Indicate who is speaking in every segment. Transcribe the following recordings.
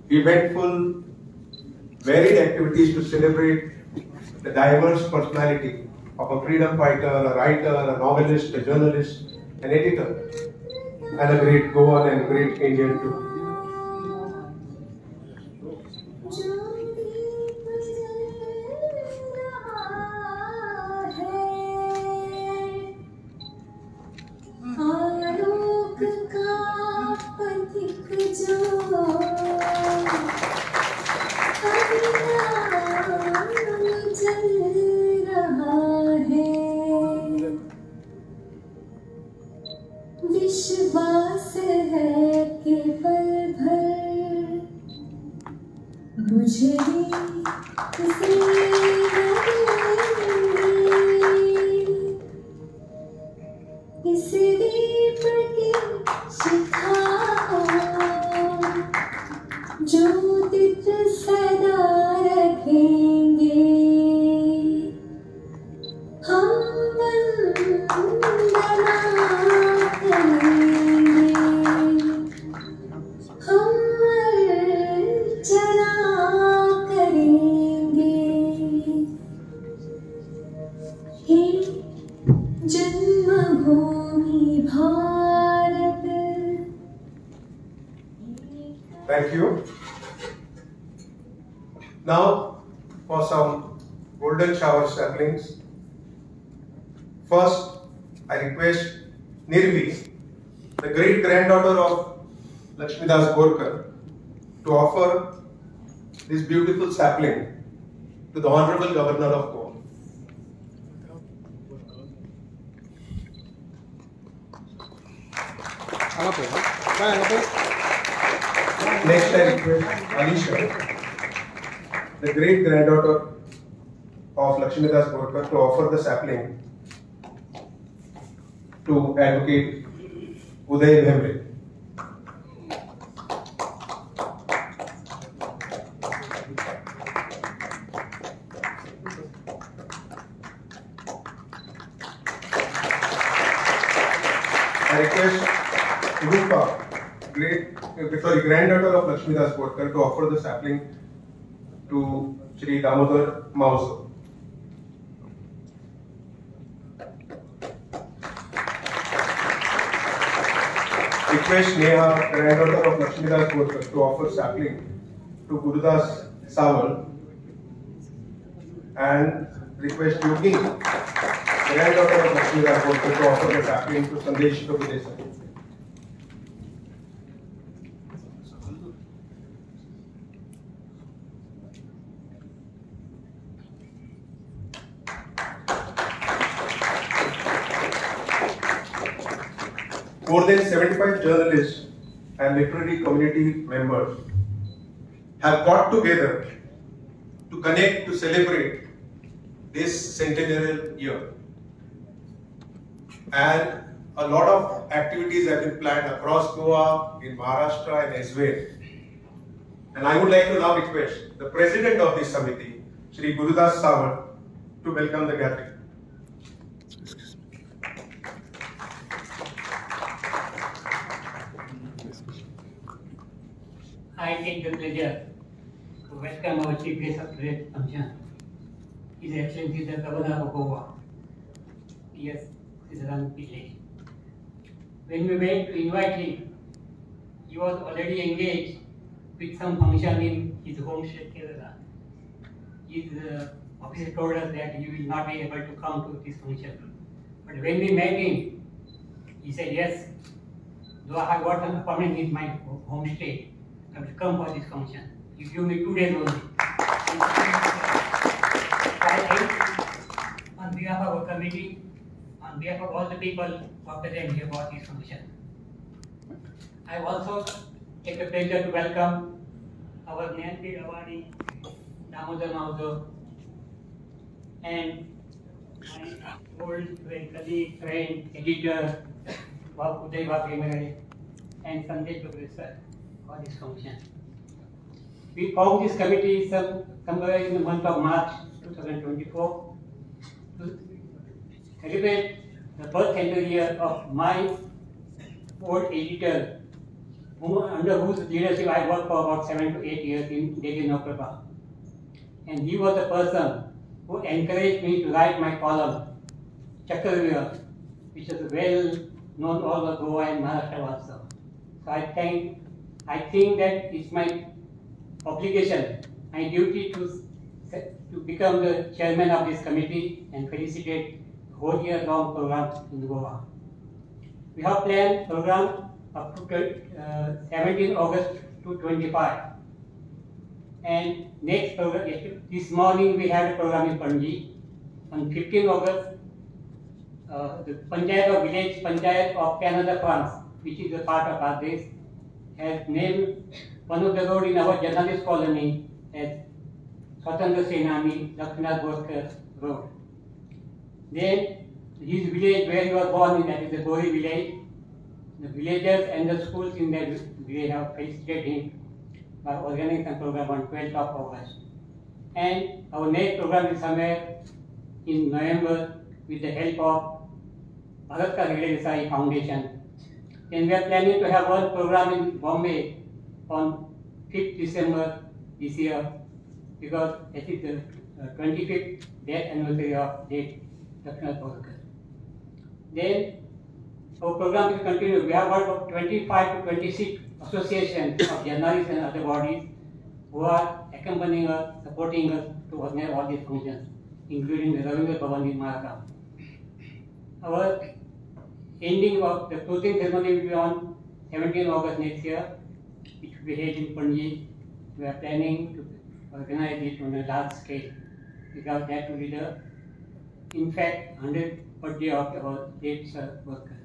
Speaker 1: eventful, varied activities to celebrate the diverse personality of a freedom fighter, a writer, a novelist, a journalist, an editor, and a great Goan and great Indian too.
Speaker 2: विश्वास है केवल भर मुझे इस दीप की शिखा ज्योतित सदा रखेंगे हम वंदना करेंगे हम अर्चना करेंगे हे जन्मभूमि Bharat.
Speaker 1: Thank you. Now for some golden shower saplings. First, I request Nirvi, the great granddaughter of Lakshmidas Borkar, to offer this beautiful sapling to the Honorable Governor of Goa. Next, I request Alisha, the great granddaughter of Lakshmidas Borkar, to offer the sapling to Advocate Uday Bhemre. I request Rupa, granddaughter of Lakshmidas Borkar, to offer the sapling to Shri Damodar Mauso. Request Neha, granddaughter of Lakshmidas Borkar, to offer sapling to Gurudas Sawal, and request Yogi, granddaughter of Lakshmidas Borkar, to offer the sapling to Sandesh Prabhudesa. More than 75 journalists and literary community members have got together to connect to celebrate this centenarial year. And a lot of activities have been planned across Goa, in Maharashtra and elsewhere. And I would like to now request the president of this committee, Shri Gurudas Sawal, to welcome the gathering.
Speaker 3: I take the pleasure to welcome our chief guest of today's function, His Excellency the Governor of Goa, T.S. Sitaram Pillai. When we went to invite him, he was already engaged with some function in his home state Kerala. His officer told us that he will not be able to come to this function. But when we met him, he said, yes, though I have got an appointment in my home state, I will come for this function. You give me 2 days only. On behalf of our committee, on behalf of all the people who are present here for this function, I also take the pleasure to welcome our Nyanti Awadi, Damodar Mauso, and my old colleague, friend, editor, Uday Bhemre, and Sandesh Prabhudesa for this function. We formed this committee somewhere in the month of March 2024 to celebrate the birth centenary year of my old editor, under whose leadership I worked for about 7 to 8 years in Delhi Navprabha. And he was the person who encouraged me to write my column, Chakravyuha, which is well known all over Goa and Maharashtra also. So I think that it's my obligation, my duty to become the chairman of this committee and felicitate the whole year long program in Goa. We have planned program up to 17 August to 25. And next program, this morning we had a program in Panji. On 15 August, the Panchayat of Village Panchayat of Canada, France, which is a part of our Pradesh, has named one of the road in our journalist colony as Swatandra Senani Lakshmanath Borkar Road. Then his village where he was born in, that is the Gori village, the villagers and the schools in that village have felicitated him by organizing a program on 12th of August. And our next program is somewhere in November with the help of Bharat Ka Hriday Desai Foundation. Then we are planning to have one program in Bombay on 5th December this year, because it is the 25th death anniversary of late Lakshmanath Borkar. Then our program will continue. We have about 25 to 26 associations of journalists and other bodies who are accompanying us, supporting us to organize all these functions, including the Ravindra Bhavan in Margam. Our ending of the closing ceremony will be on 17 August next year, which will be held in Panji. We are planning to organize it on a large scale, because that will be the, in fact, 100th birthday of our late Borkar.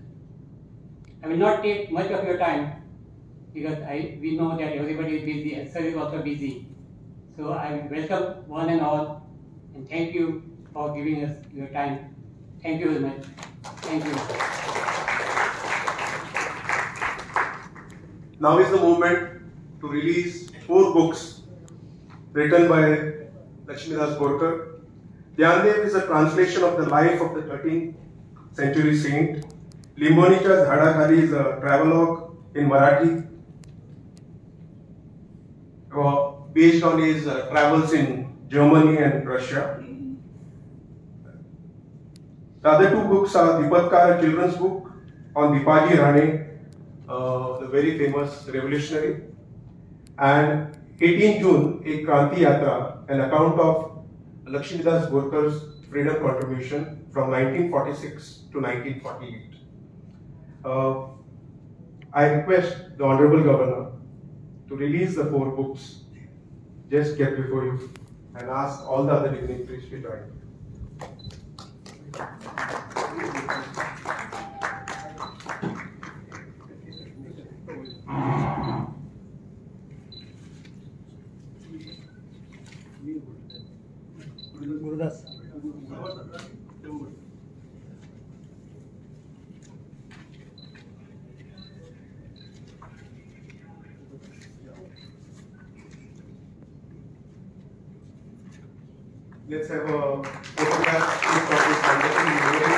Speaker 3: I will not take much of your time, because we know that everybody is busy and sir is also busy. So I will welcome one and all and thank you for giving us your time. Thank you very much. Thank you.
Speaker 1: Now is the moment to release 4 books written by Lakshmidas Borkar. Dhyandev is a translation of the life of the 13th century saint. Limbonicha Dhadakhali is a travelogue in Marathi, based on his travels in Germany and Russia. The other 2 books are Dipatkar, a children's book on Dipaji Rane, the very famous revolutionary, and 18 June, a Kranti Yatra, an account of Lakshmidas Borkar's freedom contribution from 1946 to 1948. I request the Honorable Governor to release the 4 books just kept before you and ask all the other dignitaries to join.
Speaker 4: Gurudas.
Speaker 1: Let's have a photograph of this wonderful memory.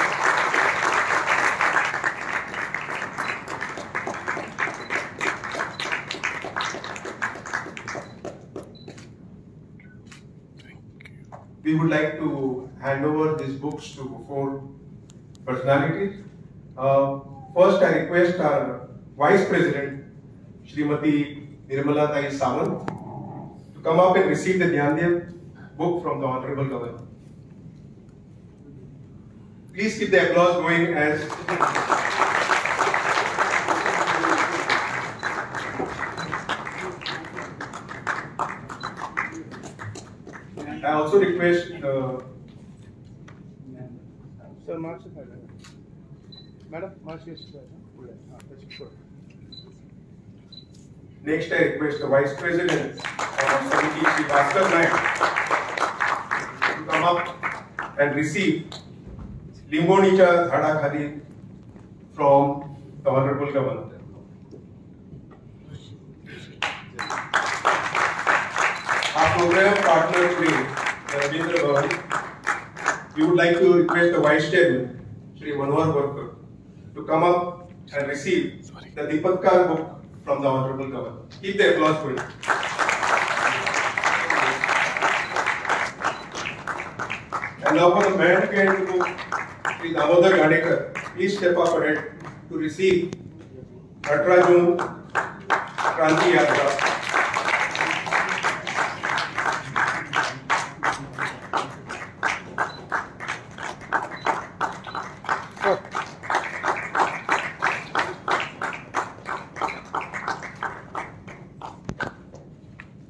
Speaker 1: We would like to hand over these books to 4 personalities. First, I request our Vice President, Shrimati Nirmala Tai Sawant, to come up and receive the Dhyandev book from the Honorable Governor. Please keep the applause going as I also request
Speaker 4: Sir, marks it. Madam, marks yes.
Speaker 1: next I request the Vice President of Samiti, Shri Bhaskar Naik, to come up and receive Limbonicha Dhadakhali from the Honorable Governor. Our program partner today, the Ravindra Bhavan, we would like to request the Vice Chairman, Shri Manohar Borkar, to come up and receive the Dipatkar book from the Honorable Governor. Keep the applause going. And now for the man candidate to Sri Damodar Gadekar, please step up ahead to receive 18 June Kranti Yatra.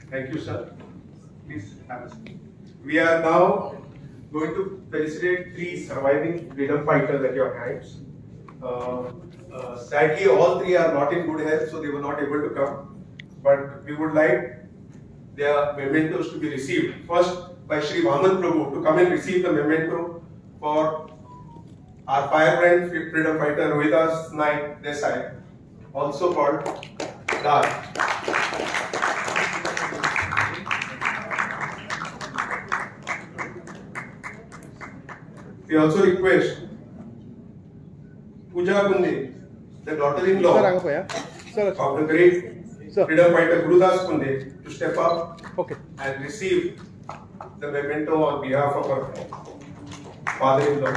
Speaker 1: Thank you, sir. Please have a seat. We are now going to felicitate 3 surviving freedom fighters at your hands. Sadly, all 3 are not in good health, so they were not able to come. But we would like their mementos to be received. First, by Shri Vaman Prabhu to come and receive the memento for our firebrand freedom fighter Rohidas Naik Desai, also called Dal. We also request Pooja Kunde, the daughter-in-law
Speaker 4: Sir, आगे भैया. Sir,
Speaker 1: of the great
Speaker 4: Sir.
Speaker 1: freedom fighter Gurudas Kunde, to step up
Speaker 4: okay.
Speaker 1: and receive the memento on behalf of her father-in-law.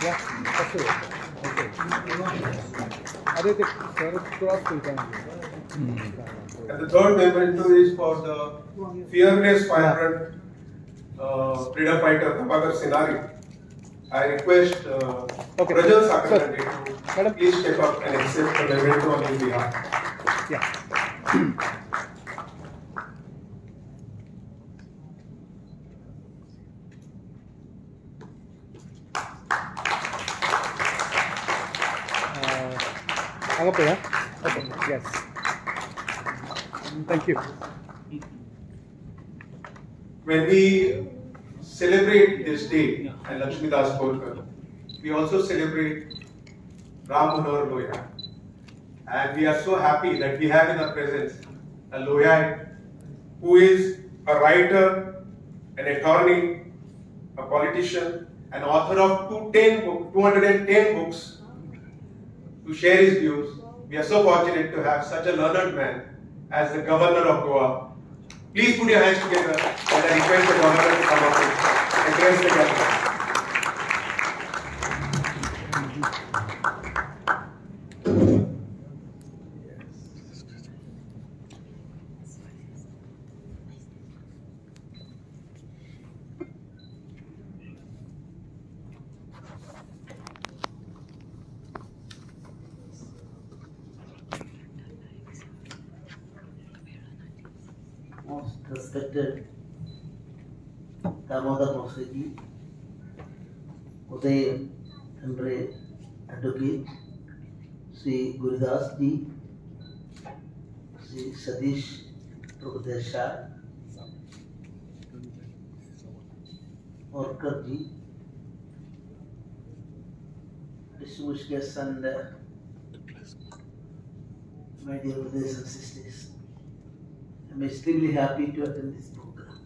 Speaker 4: Yeah, absolutely. Okay. अरे ते sir cross करता
Speaker 1: And the third memento is for the fearless firebrand freedom fighter Prabhakar Sinari. I request
Speaker 4: Okay.
Speaker 1: Rajal
Speaker 4: Sir.
Speaker 1: Sakarande to
Speaker 4: Madam.
Speaker 1: please step up and accept the memento on his behalf.
Speaker 4: Yeah. आगे भैया. Okay. Yes. Thank you.
Speaker 1: When we celebrate this day and Lakshmi Das Kolkar, we also celebrate Ram Manohar Lohia. And we are so happy that we have in our presence a Lohia who is a writer, an attorney, a politician, an author of 210 books to share his views. We are so fortunate to have such a learned man as the Governor of Goa. Please put your hands together and I request the Governor to come up and address the gathering.
Speaker 5: Most respected Damodar Mosegi, Uday Andre Advocate, Sri Gurudas Ji, Sri Satish Prabhudesha, Orkar Ji, distinguished guests and my dear brothers and sisters. I'm extremely happy to attend this program.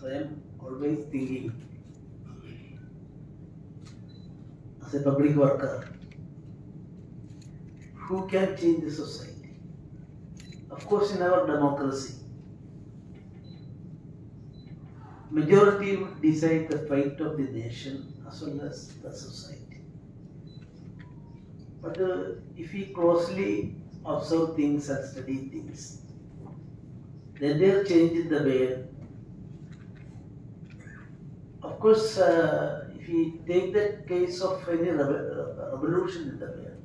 Speaker 5: So I am always thinking, as a public worker, who can change the society? Of course, in our democracy, majority would decide the fate of the nation as well as the society. But if we closely observe things and study things, then they are changing the way. Of course, if we take the case of any revolution in the world,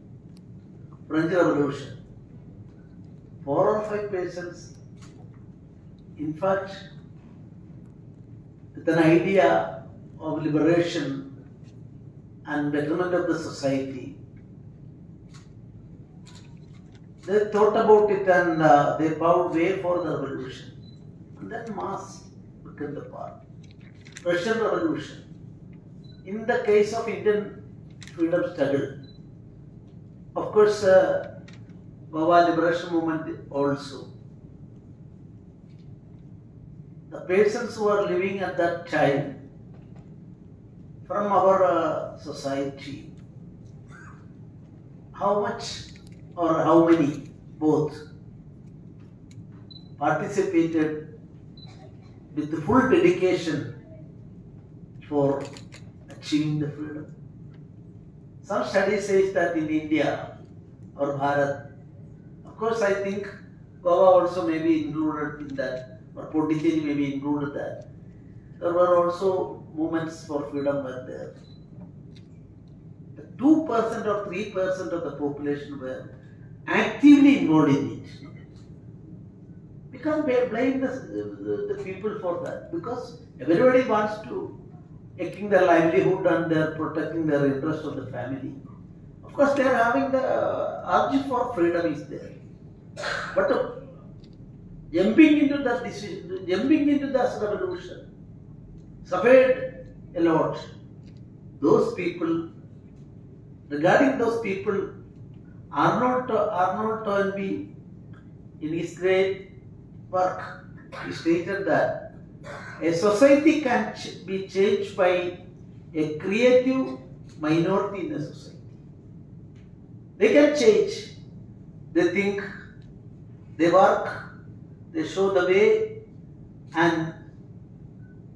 Speaker 5: French Revolution, 4 or 5 persons, in fact, with an idea of liberation and betterment of the society, they thought about it and they paved way for the revolution. And then mass became the part. Russian Revolution. In the case of Indian freedom struggle, of course, Goa liberation movement also. The persons who are living at that time from our society, how much or how many, both, participated with full dedication for achieving the freedom. Some studies say that in India or Bharat, of course I think Goa also may be included in that, or Pondicherry may be included that. There were also movements for freedom were there. 2% or 3% of the population were actively involved in it. We can't blame the people for that, because everybody wants to taking their livelihood and they're protecting their interest of the family. Of course, they are having the urge for freedom is there. But jumping into that decision, jumping into that revolution, suffered a lot. Those people, regarding those people, Arnold Toynbee, in his great work, he stated that a society can be changed by a creative minority in a society. They can change. They think, they work, they show the way, and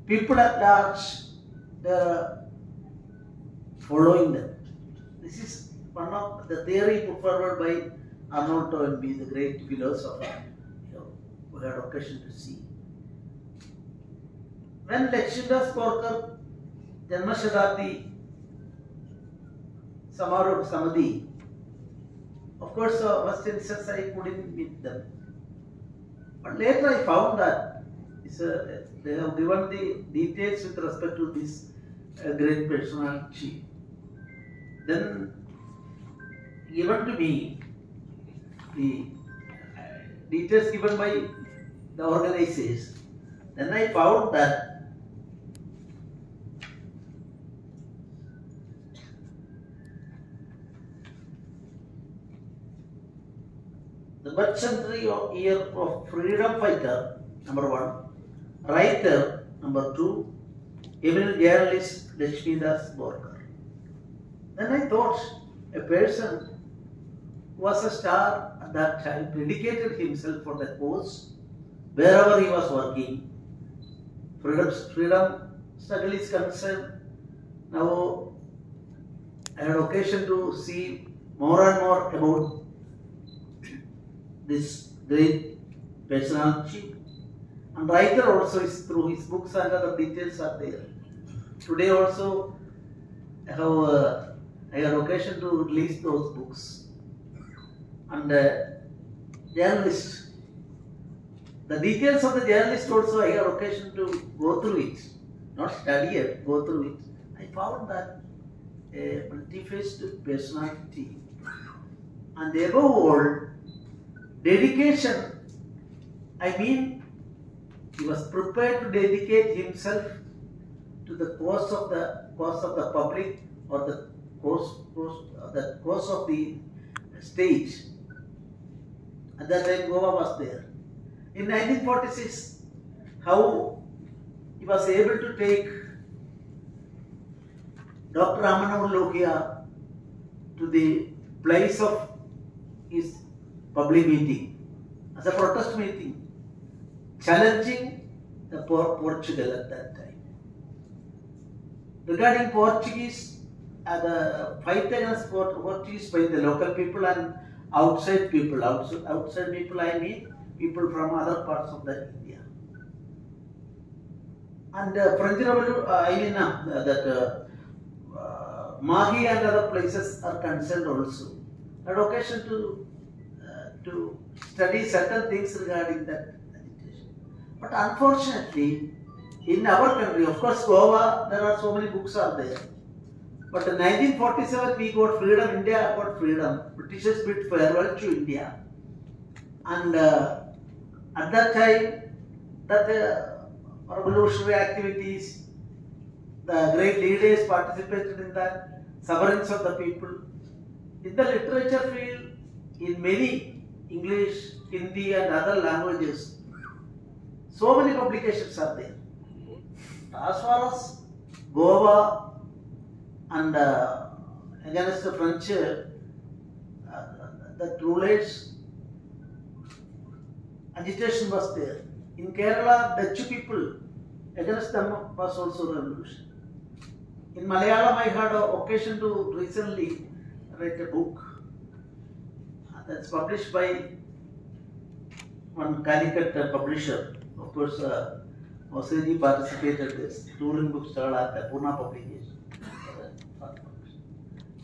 Speaker 5: people at large, they are following them. This is one of the theory put forward by Arnold Toynbee, the great philosopher, we had occasion to see. When Lakshindas Borkar Janmashatabdi Samaroh Samadhi, of course, first instance I couldn't meet them. But later I found that they have given the details with respect to this great personality. Then given to me the details given by the organizers. Then I found that the birth century of year of freedom fighter, number 1, writer, number 2, eminent journalist Lakshmidas Borkar. Then I thought a person who was a star at that time dedicated himself for the cause wherever he was working. Freedom struggle is concerned. Now I had occasion to see more and more about this great personality, and writer also is through his books and other details are there. Today also I had occasion to release those books. And journalist, the details of the journalist also I had occasion to go through it, not study it, go through it. I found that a multi-faced personality, and above all, dedication. I mean, he was prepared to dedicate himself to the cause of the public, or the cause of the state. At that time, Goa was there. In 1946, how he was able to take Dr. Ramanohar Lohia to the place of his public meeting as a protest meeting, challenging the Portugal at that time. Regarding Portuguese, the fight against Portuguese by the local people and outside people. Outside people, I mean people from other parts of the India. And French Revolution, Mahi and other places are concerned also. I had occasion to study certain things regarding that agitation. But unfortunately, in our country, of course, Goa, there are so many books are there. But in 1947, we got freedom, India got freedom. Britishers bid farewell to India. And at that time, that revolutionary activities, the great leaders participated in that, sovereigns of the people. In the literature field, in many English, Hindi and other languages, so many publications are there. As far as Goa and against the French, the the rulers, agitation was there. In Kerala, Dutch people, against them was also revolution. In Malayalam, I had an occasion to recently write a book that's published by one Calicut publisher. Of course, Moseji participated in this touring bookstall at Pune publication.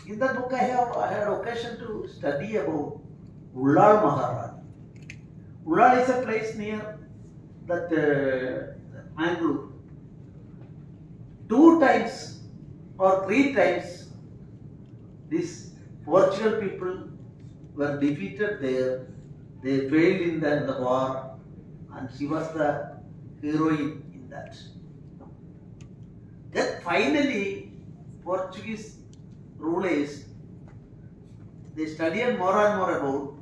Speaker 5: In that book, I had occasion to study about Ullal Maharani. Ullal is a place near that Mangalore. 2 times or 3 times these Portugal people were defeated there. They failed in the war, and she was the heroine in that. Then finally, Portuguese rulers, they studied more and more about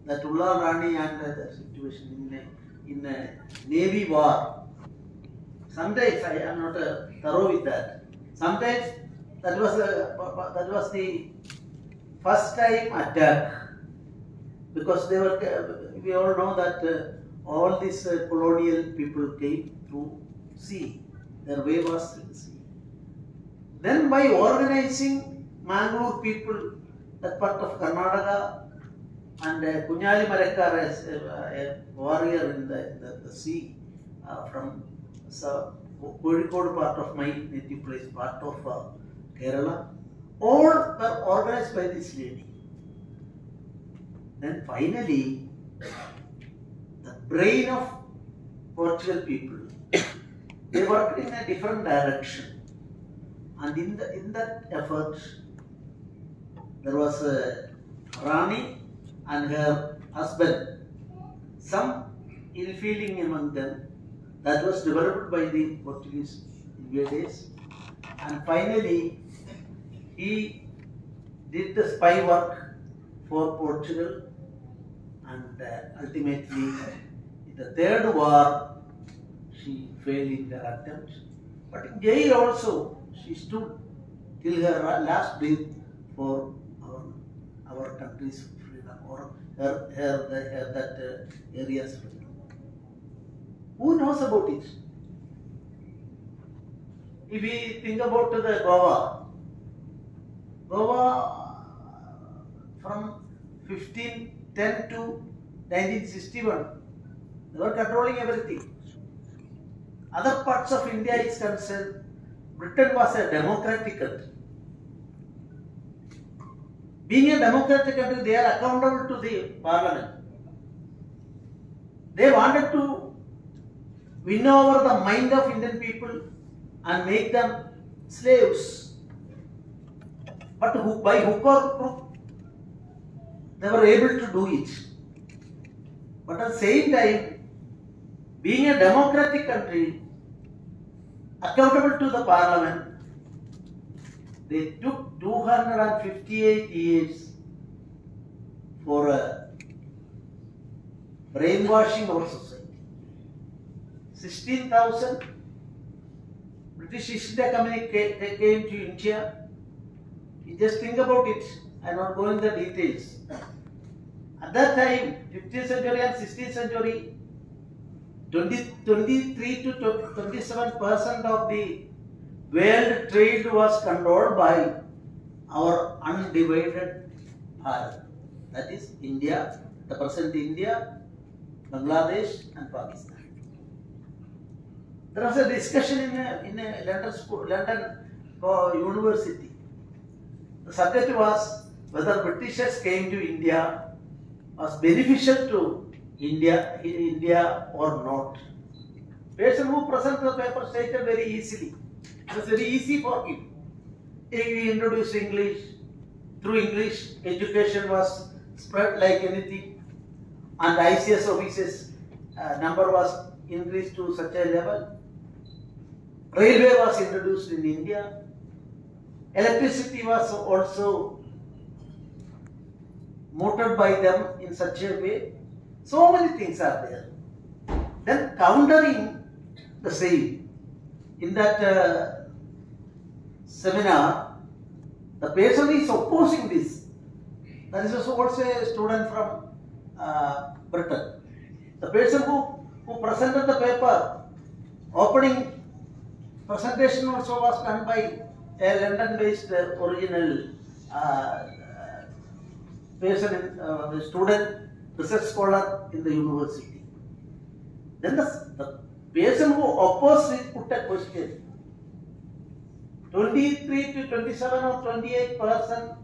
Speaker 5: the Ullal Rani and the situation in a navy war. Sometimes I am not thorough with that. Sometimes that was the first time attack, because they were. We all know that all these colonial people came through sea. Their way was through the sea. Then by organizing Mangalore people, that part of Karnataka, and Kunyali Marekar as a warrior in the sea from Kozhikode part of my native place, part of Kerala, all were organized by this lady. Then finally, the brain of Portugal people, they worked in a different direction, and in that effort, there was a Rani and her husband, some ill feeling among them that was developed by the Portuguese invaders, and finally he did the spy work for Portugal, and ultimately in the third war she failed in her attempt, but in jail also she stood till her last breath for our country's freedom, or that area's freedom. Who knows about it? If we think about the Goa from 1510 to 1961, they were controlling everything. Other parts of India is concerned, Britain was a democratic country. Being a democratic country, they are accountable to the parliament. They wanted to win over the mind of Indian people and make them slaves. But by hook or crook, they were able to do it. But at the same time, being a democratic country, accountable to the parliament, they took 258 years for brainwashing our society. 16,000 British East India Company came to India. You just think about it. I am not going into the details. At that time, 15th century and 16th century, 23 to 27% of the world trade was controlled by our undivided Bharat. That is India, the present India, Bangladesh and Pakistan. There was a discussion in a London University. The subject was whether Britishers came to India was beneficial to India or not. Person who presented the paper stated very easily. It was very easy for him. He introduced English. Through English, education was spread like anything, and ICS officers number was increased to such a level. Railway was introduced in India. Electricity was also motored by them in such a way. So many things are there. Then countering the same, in that seminar, the person is opposing this. That is also a student from Britain. The person who presented the paper, opening presentation also was done by a London-based original person, the student, research scholar in the university. Then the person who opposed it put a question. 23 to 27 or 28%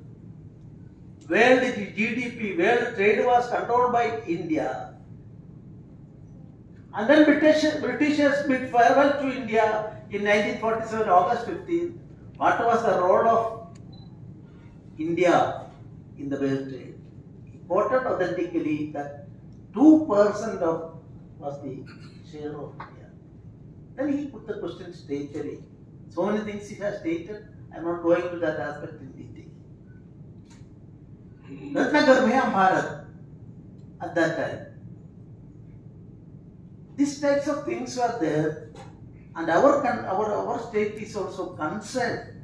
Speaker 5: world GDP, world trade was controlled by India. And then Britishers bid farewell to India in 1947, August 15. What was the role of India in the world trade? He quoted authentically that 2% was the share of India. Then he put the question stately. So many things he has stated, I am not going to that aspect in detail. Ratnagarbhayam Bharat at that time. These types of things were there, and our state is also concerned.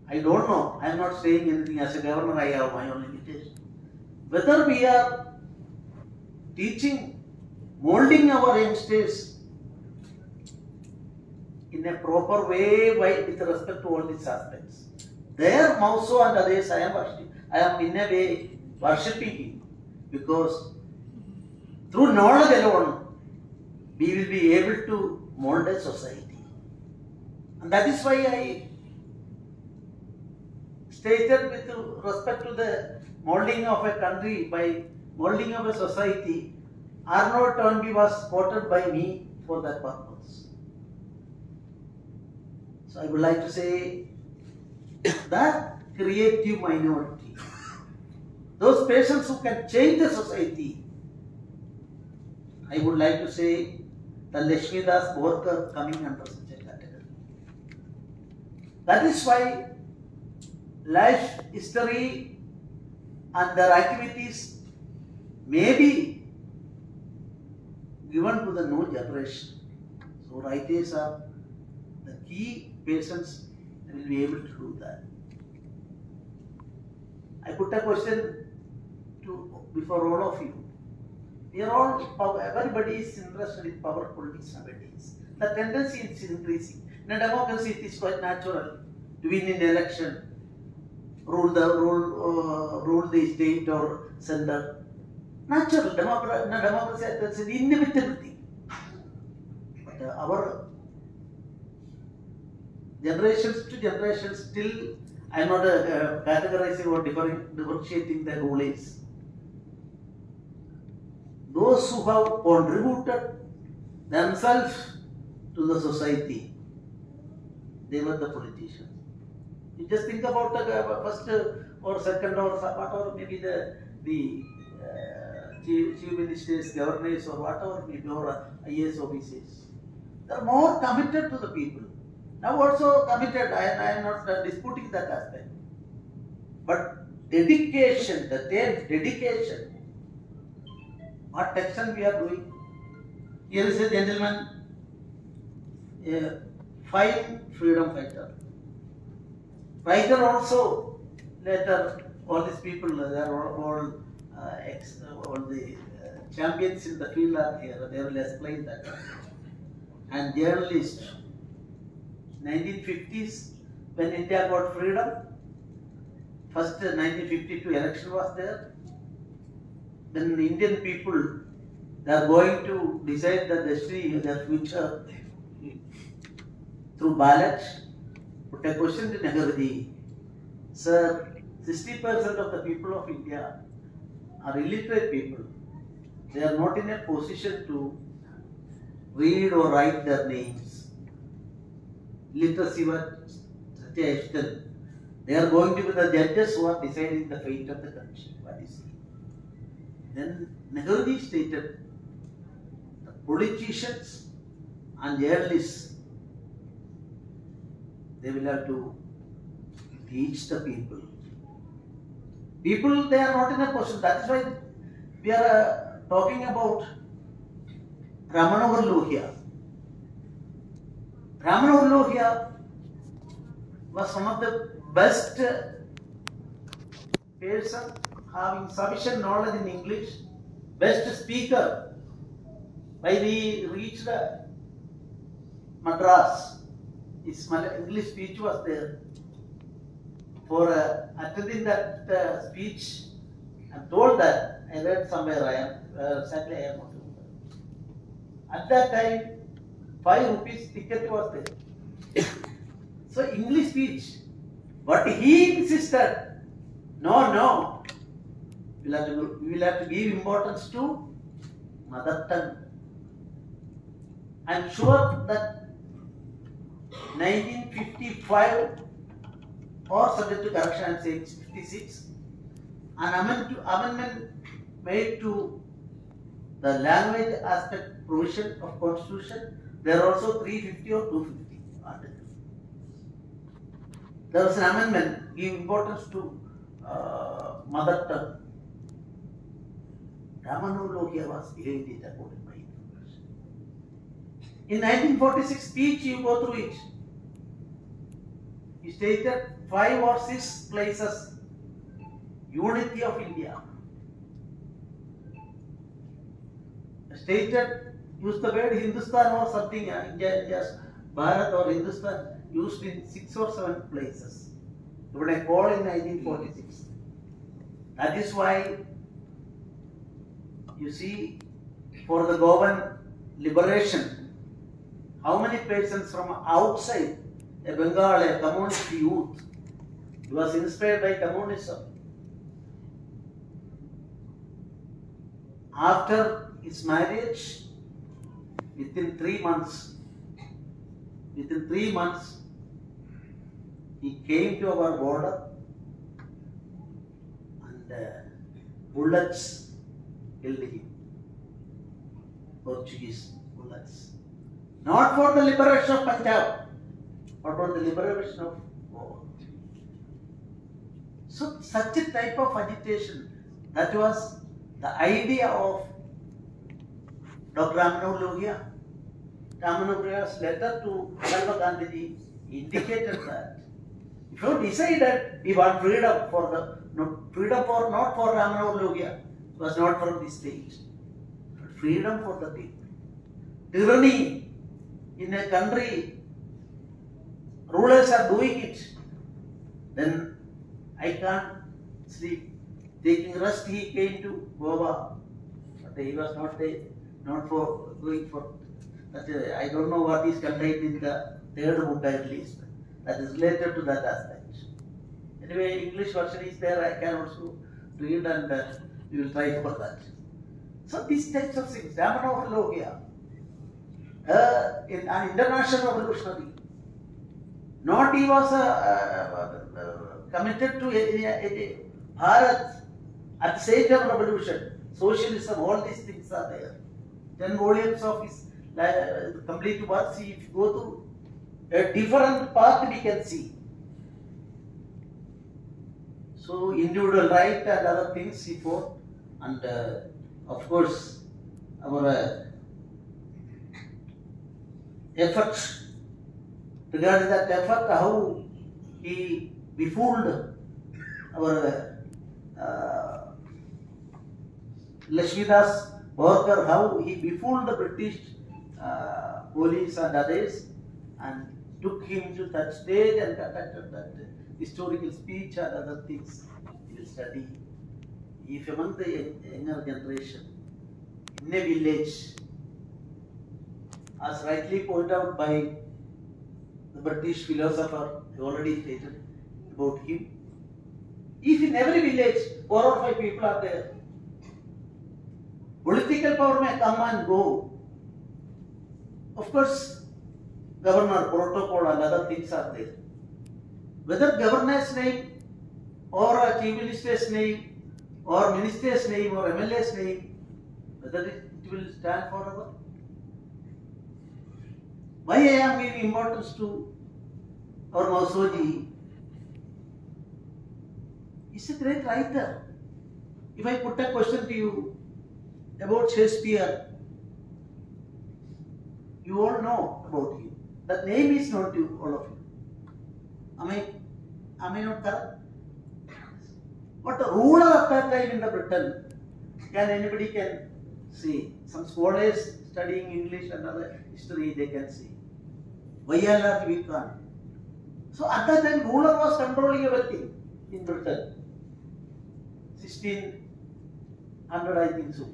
Speaker 5: I don't know, I am not saying anything. As a governor, I have my own limitation. Whether we are teaching, molding our youngsters in a proper way with respect to all these aspects. There, Mauso and others, I am in a way worshipping him, because through knowledge alone, we will be able to mold a society. And that is why I stated with respect to the molding of a country by molding of a society, Arnold Toynbee was quoted by me for that purpose. So I would like to say that creative minority, those persons who can change the society, I would like to say the Lakshmidas Borkar coming under such a category. That is why life history and their activities may be given to the new generation. So writers are the key persons who will be able to do that. I put a question before all of you. We are all, everybody is interested in power politics nowadays. The tendency is increasing. In a democracy, it is quite natural to win in election, rule the state or center. Natural, in a democracy, that's an inevitable thing. But our generations to generations, still, I am not categorizing or differentiating the rulers. Those who have contributed themselves to the society, they were the politicians. You just think about the first or second or whatever, maybe the chief ministers, governors, or whatever, maybe, or IAS officers. They are more committed to the people. Now also committed, I am not disputing that aspect. But dedication, the term dedication, what action we are doing? Here is a gentleman, a fine freedom fighter. Writer also, later all these people, they are all the champions in the field are here, they will explain that. And journalist, 1950s, when India got freedom, first 1952 election was there. Then the Indian people, they are going to decide the destiny, their future through ballot. Put a question to Nehruji, sir, 60% of the people of India are illiterate people. They are not in a position to read or write their names. Literacy was such a extent. They are going to be the judges who are deciding the fate of the country. What is it? Then Nehruji stated, the politicians and journalists, they will have to teach the people. People, they are not in a position. That is why we are talking about Ram Manohar Lohia. Ram Manohar Lohia was one of the best person having sufficient knowledge in English, best speaker. While he reached Madras, his English speech was there. For attending that speech, I'm told that I read somewhere sadly I am not remember. At that time, 5 rupees ticket was there. So English speech, but he insisted, no, we will have to give importance to mother tongue. I'm sure that 1955 or subject to correction, I'm saying 56, an amendment made to the language aspect provision of Constitution. There are also 350 or 250 articles. There was an amendment giving importance to mother tongue. Ramanuja was behind it according to my information. In 1946 speech, you go through it. He stated 5 or 6 places, unity of India. Stated, used the word Hindustan or something, India, Bharat or Hindustan, used in 6 or 7 places. When I called in 1946. That is why, you see, for the Goan liberation, how many persons from outside a Bengal, a communist youth, he was inspired by communism. After his marriage, within 3 months, he came to our border and bullets killed him. Portuguese bullets. Not for the liberation of Punjab, but for the liberation of Goa. So such a type of agitation, that was the idea of Dr. Ramanath Lohia. Ramanath Lohia's letter to Mahatma Gandhi indicated that if you decided we want freedom for not for Ramanath Lohia, it was not from the state, but freedom for the people. Tyranny in a country, rulers are doing it, then I can't sleep. Taking rest, he came to Goa, but he was not for going for that. I don't know what is contained in the 3rd book at least. That is related to that aspect. Anyway, English version is there. I can also read and we will try for that. So these types of things, Ramanath Lohia, in an international revolutionary, not he was committed to a Bharat at the same time revolution, socialism, all these things are there. 10 volumes of his complete works, if you go through a different path we can see. So individual right and other things he fought, and of course our effort, regarding that effort, how he befooled our Lakshmidas Borkar, how he befooled the British police and others and took him to that stage and conducted that historical speech and other things he will study. If among the younger generation, in a village, as rightly pointed out by the British philosopher, I already stated about him, if in every village 4 or 5 people are there, political power may come and go. Of course, governor, protocol and other things are there. Whether governor's name or a chief minister's name or minister's name or MLA's name, whether it will stand forever. Why I am giving importance to our Mausoji? He's a great writer. If I put a question to you about Shakespeare, you all know about him. That name is known to all of you. Am I not correct? But the ruler at that time in the Britain, anybody can see. Some scholars studying English and other history, they can see. Vayyalar we can't. So at that time, ruler was controlling everything in Britain. 1600, I think so.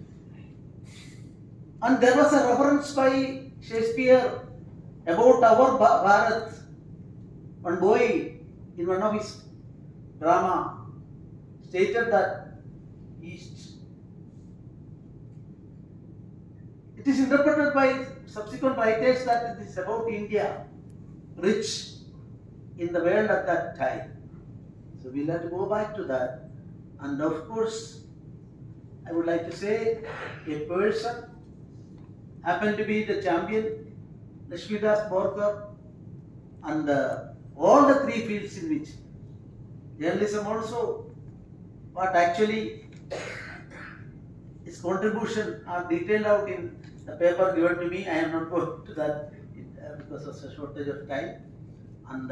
Speaker 5: And there was a reference by Shakespeare about our Bharat. One boy in one of his drama stated that East. It is interpreted by subsequent writers that it is about India, rich in the world at that time. So we'll have to go back to that. And of course, I would like to say a person happened to be the champion, Lakshmidas Borkar, and all the three fields in which journalism also, but actually his contribution are detailed out in the paper given to me. I am not going to that because of a shortage of time. And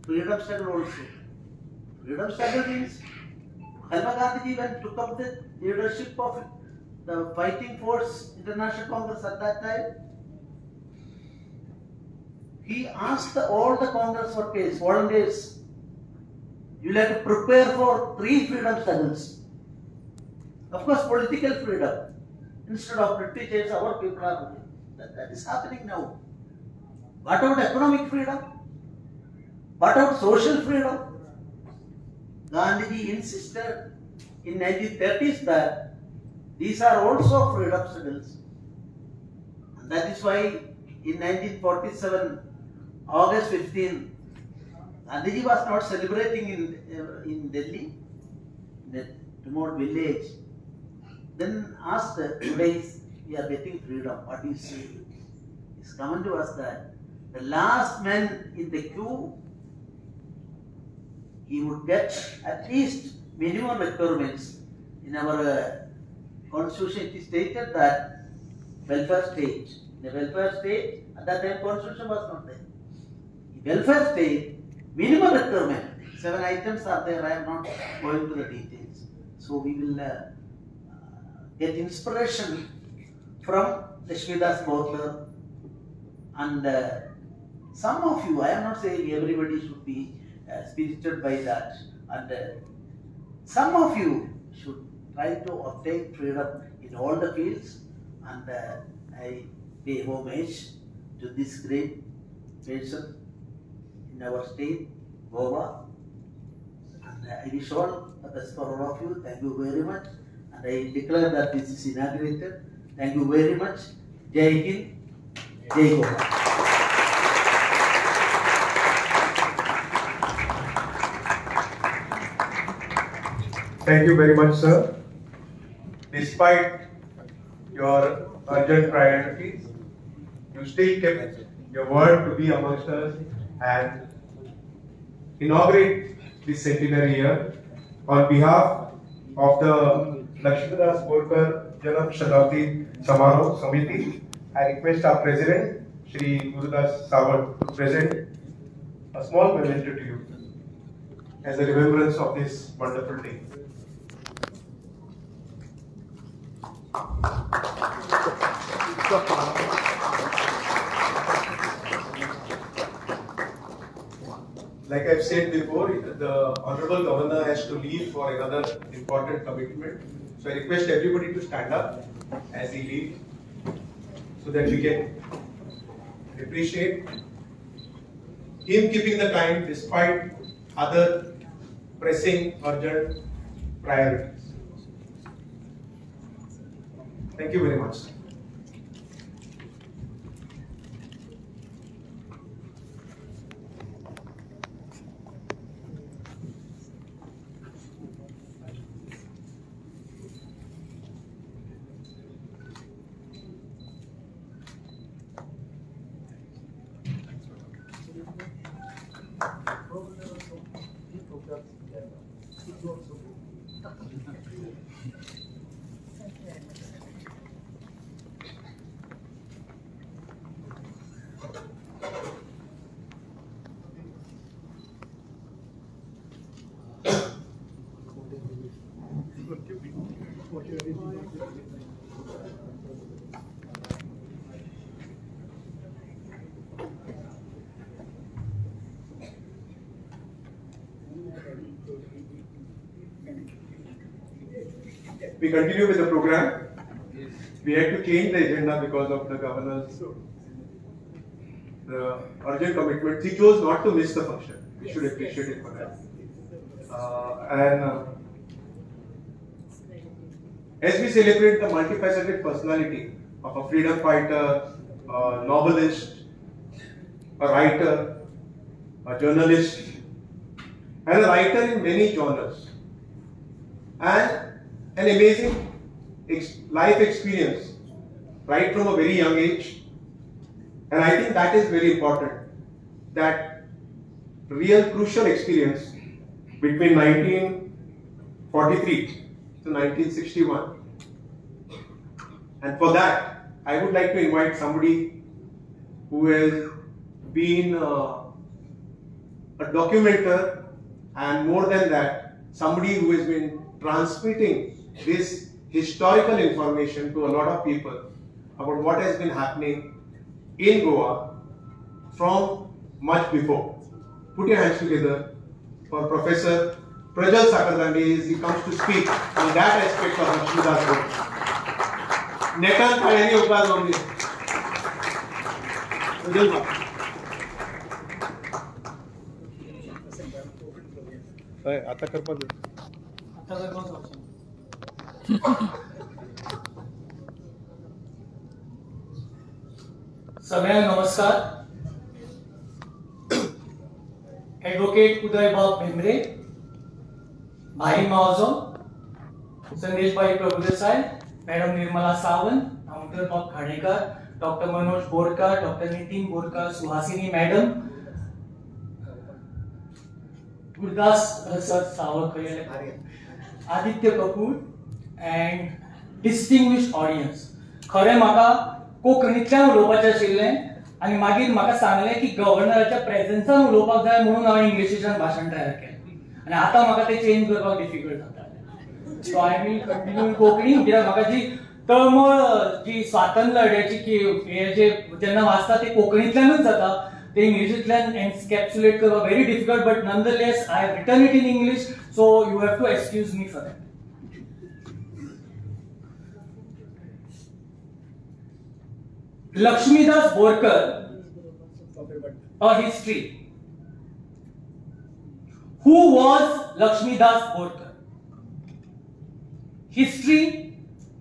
Speaker 5: freedom struggle also. Freedom struggle means Mahatma Gandhi when took up the leadership of the Fighting Force International Congress at that time, he asked all the Congress workers, volunteers, you will have to prepare for 3 freedom struggles. Of course, political freedom. Instead of Britishers, our people are that is happening now. What about economic freedom? What about social freedom? Gandhiji insisted in 1930s that these are also freedom struggles. And that is why in 1947, August 15, Gandhiji was not celebrating in Delhi, in the remote village. Then asked, today we are getting freedom, what do you say? His comment was that the last man in the queue, he would get at least minimum requirements. In our constitution it is stated that welfare state. The welfare state, at that time constitution was not there. The welfare state, minimum requirement, 7 items are there, I am not going to the details. So we will get inspiration from Lakshmidas Borkar, and some of you, I am not saying everybody should be spirited by that, and some of you should try to obtain freedom in all the fields, and I pay homage to this great person in our state, Goa, and I wish all the best for all of you. Thank you very much, and I declare that this is inaugurated. Thank you very much. Jai Hind, Jai Goa.
Speaker 1: Thank you very much, sir. Despite your urgent priorities, you still kept your word to be amongst us and inaugurate this centenary year. On behalf of the Lakshmidas Borkar Janam Shatabdi Samaroh Samiti, I request our President, Shri Gurudas Sawant, to present a small memento to you as a remembrance of this wonderful day. Like I've said before, the Honorable Governor has to leave for another important commitment. So I request everybody to stand up as he leaves so that we can appreciate him keeping the time despite other pressing, urgent priorities. Thank you very much. we continue with the program. We had to change the agenda because of the governor's urgent commitment. He chose not to miss the function. We should appreciate it for that. As we celebrate the multifaceted personality of a freedom fighter, a novelist, a writer, a journalist, and a writer in many genres, and an amazing life experience right from a very young age. And I think that is very important, that real crucial experience between 1943 to 1961. And for that, I would like to invite somebody who has been a documenter, and more than that, somebody who has been transmitting this historical information to a lot of people about what has been happening in Goa from much before. Put your hands together for Professor Prajal Sakardandi as he comes to speak on that aspect of Lakshmidas Borkar. Netan Kayani Upaz only. Prajal Baba.
Speaker 4: आता करपा दे.
Speaker 6: सगळ्यांना नमस्कार. Advocate उदयबाब भेंब्रे, भाई मावजो, संदेशभाई Prabhudesai, madam Nirmala Sawant, अमृतबाब Khadekar, doctor Manoj Borkar, doctor Nitin Borkar, Suhasini madam, Gurdas sir Sawant, Aditya Kapoor and distinguished audience. खरें म्हाका कोंकणीतल्यान उलोवपाचें आशिल्लें आनी मागीर म्हाका सांगलें की गव्हर्नराच्या प्रेझेन्सान उलोवपाक जाय म्हणून हांवें इंग्लिशींतल्यान भाशण तयार केलें आनी आतां म्हाका तें चेंज करपाक डिफिकल्ट जाता. So I will continue in Konkani, कित्याक म्हाका जी तळमळ जी स्वातंत्र्य लढ्याची हे जे जेन्ना वाचता ते कोंकणीतल्यानूच जाता, ते इंग्लिशींतल्यान एन्कॅप्सुलेट करपाक very difficult, but nonetheless I have written it in English, so you have to excuse me for that. Lakshmidas Borkar, a history. Who was Lakshmidas Borkar? History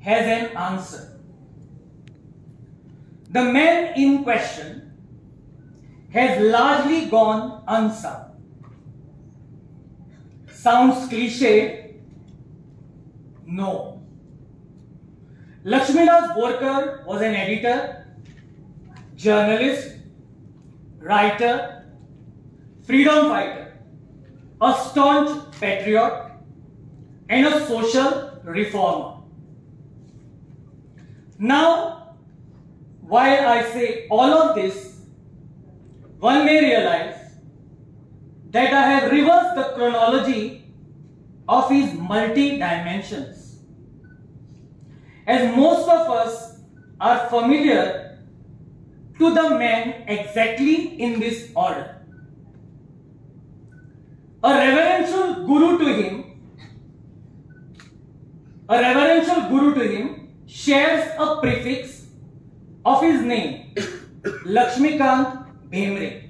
Speaker 6: has an answer. The man in question has largely gone unsung. Sounds cliche? No. Lakshmidas Borkar was an editor, journalist, writer, freedom fighter, a staunch patriot, and a social reformer. Now, while I say all of this, one may realize that I have reversed the chronology of his multi-dimensions. As most of us are familiar to the man exactly in this order. A reverential guru to him shares a prefix of his name, Lakshmikant Bhemre.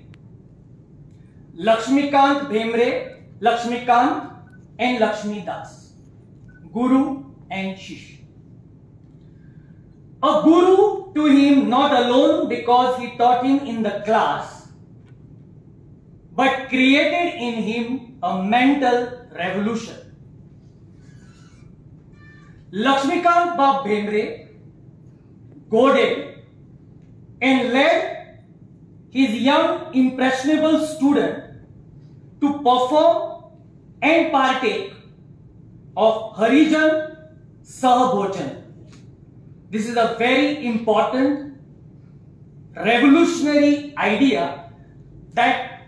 Speaker 6: Lakshmikant Bhemre, Lakshmikant and Lakshmidas, Guru and Shishya. A guru to him not alone because he taught him in the class, but created in him a mental revolution. Lakshmikant Bab Bhemre goaded and led his young impressionable student to perform and partake of Harijan Sahbhojan. This is a very important, revolutionary idea that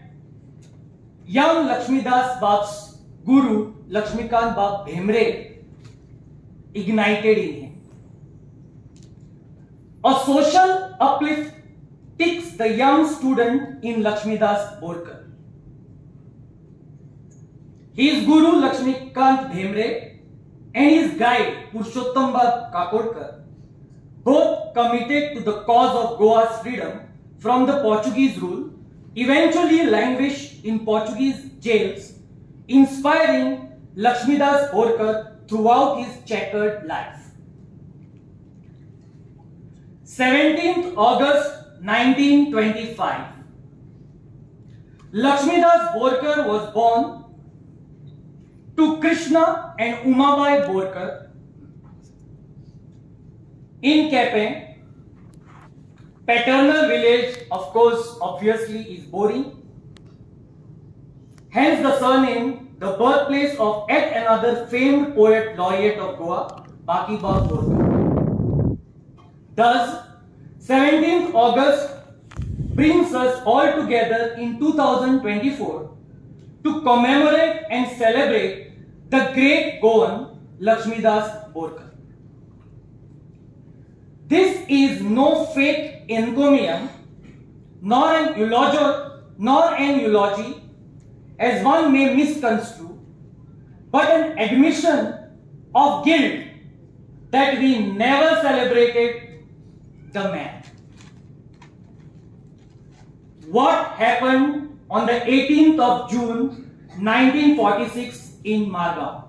Speaker 6: young Lakshmidas Bab's guru, Lakshmikant Bab Bhemre, ignited in him. A social uplift ticks the young student in Lakshmidas Borkar. His guru Lakshmikant Bhemre and his guide Purushottam Kakodkar, both committed to the cause of Goa's freedom from the Portuguese rule, eventually languished in Portuguese jails, inspiring Lakshmidas Borkar throughout his checkered life. 17th August 1925. Lakshmidas Borkar was born to Krishna and Umabai Borkar in Kepe. Paternal village, of course, obviously is Boring. Hence the surname, the birthplace of yet another famed poet laureate of Goa, Bakibak Borkar. Thus, 17th August brings us all together in 2024 to commemorate and celebrate the great Goan Lakshmidas Borkar. This is no fake encomium, nor an eulogy, as one may misconstrue, but an admission of guilt that we never celebrated the man. What happened on the 18th of June 1946 in Margao,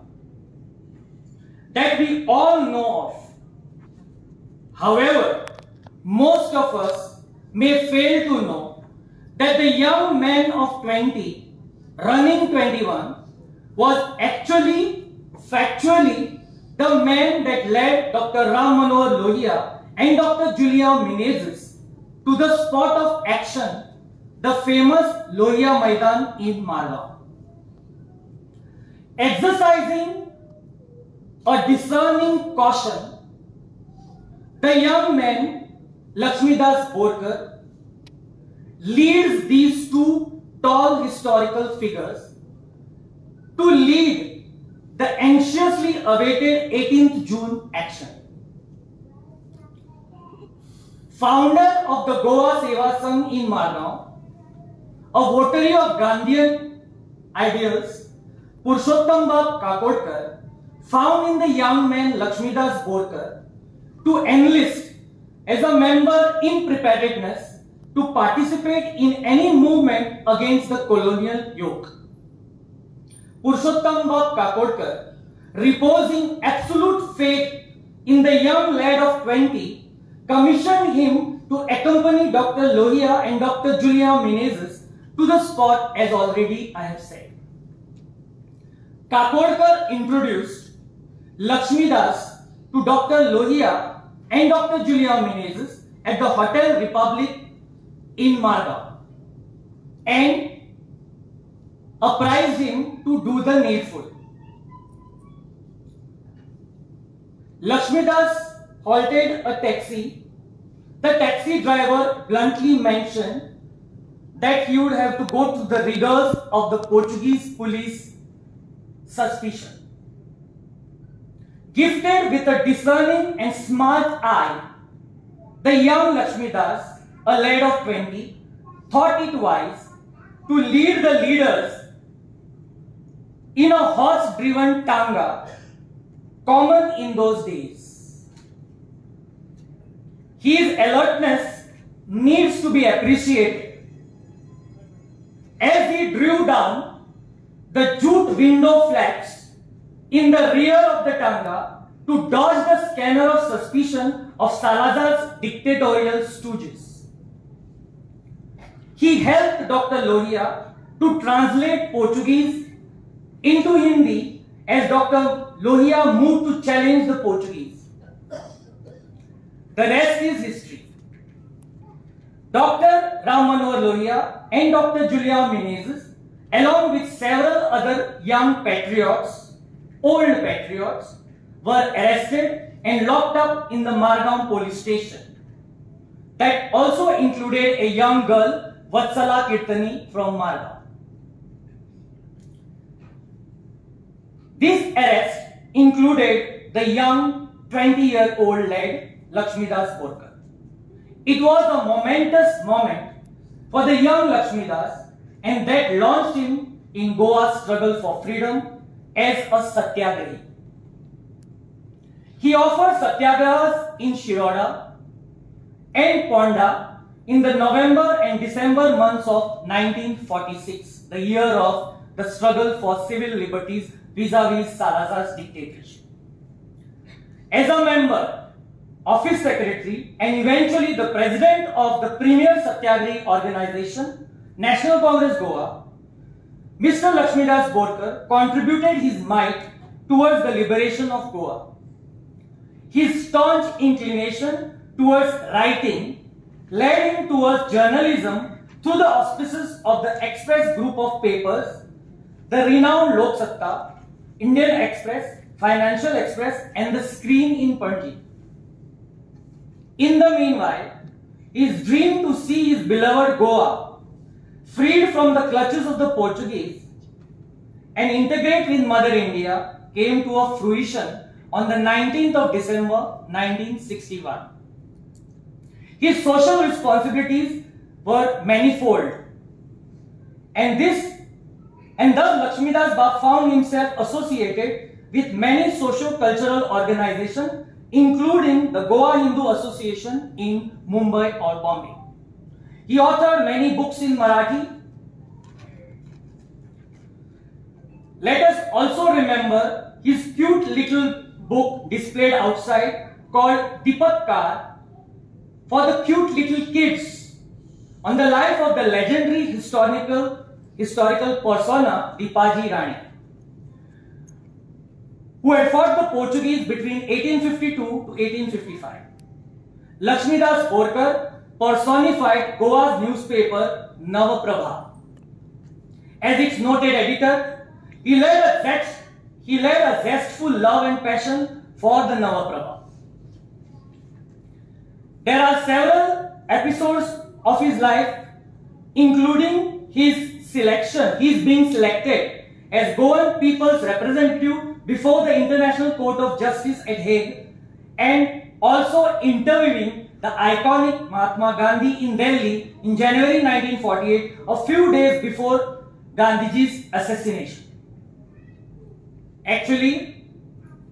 Speaker 6: that we all know of. However, most of us may fail to know that the young man of 20, running 21, was actually, factually, the man that led Dr. Ram Manohar Lohia and Dr. Julia Menezes to the spot of action, the famous Lohia Maidan in Margao. Exercising a discerning caution, the young man, Lakshmidas Borkar, leads these two tall historical figures to lead the anxiously awaited 18th June action. Founder of the Goa Seva Sangh in Margao, a votary of Gandhian ideals, Purushottam Kakodkar found in the young man Lakshmidas Borkar to enlist as a member in preparedness to participate in any movement against the colonial yoke. Purushottam Kakodkar, reposing absolute faith in the young lad of 20, commissioned him to accompany Dr. Lohia and Dr. Julia Menezes to the spot, as already I have said. Kakodkar introduced Lakshmidas to Dr. Lohia and Dr. Julia Menezes at the Hotel Republic in Margao and apprised him to do the needful. Lakshmidas halted a taxi. The taxi driver bluntly mentioned that he would have to go through the rigors of the Portuguese police suspicion. Gifted with a discerning and smart eye, the young Lakshmidas, a lad of 20, thought it wise to lead the leaders in a horse-driven tanga, common in those days. His alertness needs to be appreciated as he drew down the jute window flaps in the rear of the tanga to dodge the scanner of suspicion of Salazar's dictatorial stooges. He helped Dr. Lohia to translate Portuguese into Hindi as Dr. Lohia moved to challenge the Portuguese. The rest is history. Dr. Ram Manohar Lohia and Dr. Julia Menezes, along with several other young patriots, old patriots, were arrested and locked up in the Margao police station. That also included a young girl, Vatsala Kirtani from Margao. This arrest included the young 20-year-old lad Lakshmidas Borkar. It was a momentous moment for the young Lakshmidas, and that launched him in Goa's struggle for freedom as a satyagrahi. He offered satyagrahas in Shiroda and Ponda in the November and December months of 1946, the year of the struggle for civil liberties vis-a-vis Salazar's dictatorship. As a member, office secretary, and eventually the president of the premier Satyagrahi organization, National Congress Goa, Mr. Lakshmidas Borkar contributed his might towards the liberation of Goa. His staunch inclination towards writing led him towards journalism through the auspices of the Express group of papers, the renowned Lok Satta, Indian Express, Financial Express, and the Screen in Panji. In the meanwhile, his dream to see his beloved Goa freed from the clutches of the Portuguese and integrate with Mother India came to a fruition on the 19th of December 1961. His social responsibilities were manifold, and thus Lakshmidas Bab found himself associated with many socio-cultural organizations, including the Goa Hindu Association in Mumbai or Bombay. He authored many books in Marathi. Let us also remember his cute little book displayed outside called Dipatkar for the cute little kids on the life of the legendary historical persona Dipaji Rani, who had fought the Portuguese between 1852 to 1855. Lakshmidas Borkar personified Goa's newspaper Navaprabha. As its noted editor, he led a zestful love and passion for the Navaprabha. There are several episodes of his life, including his being selected as Goan people's representative before the International Court of Justice at Hague, and also interviewing the iconic Mahatma Gandhi in Delhi in January 1948, a few days before Gandhiji's assassination. Actually,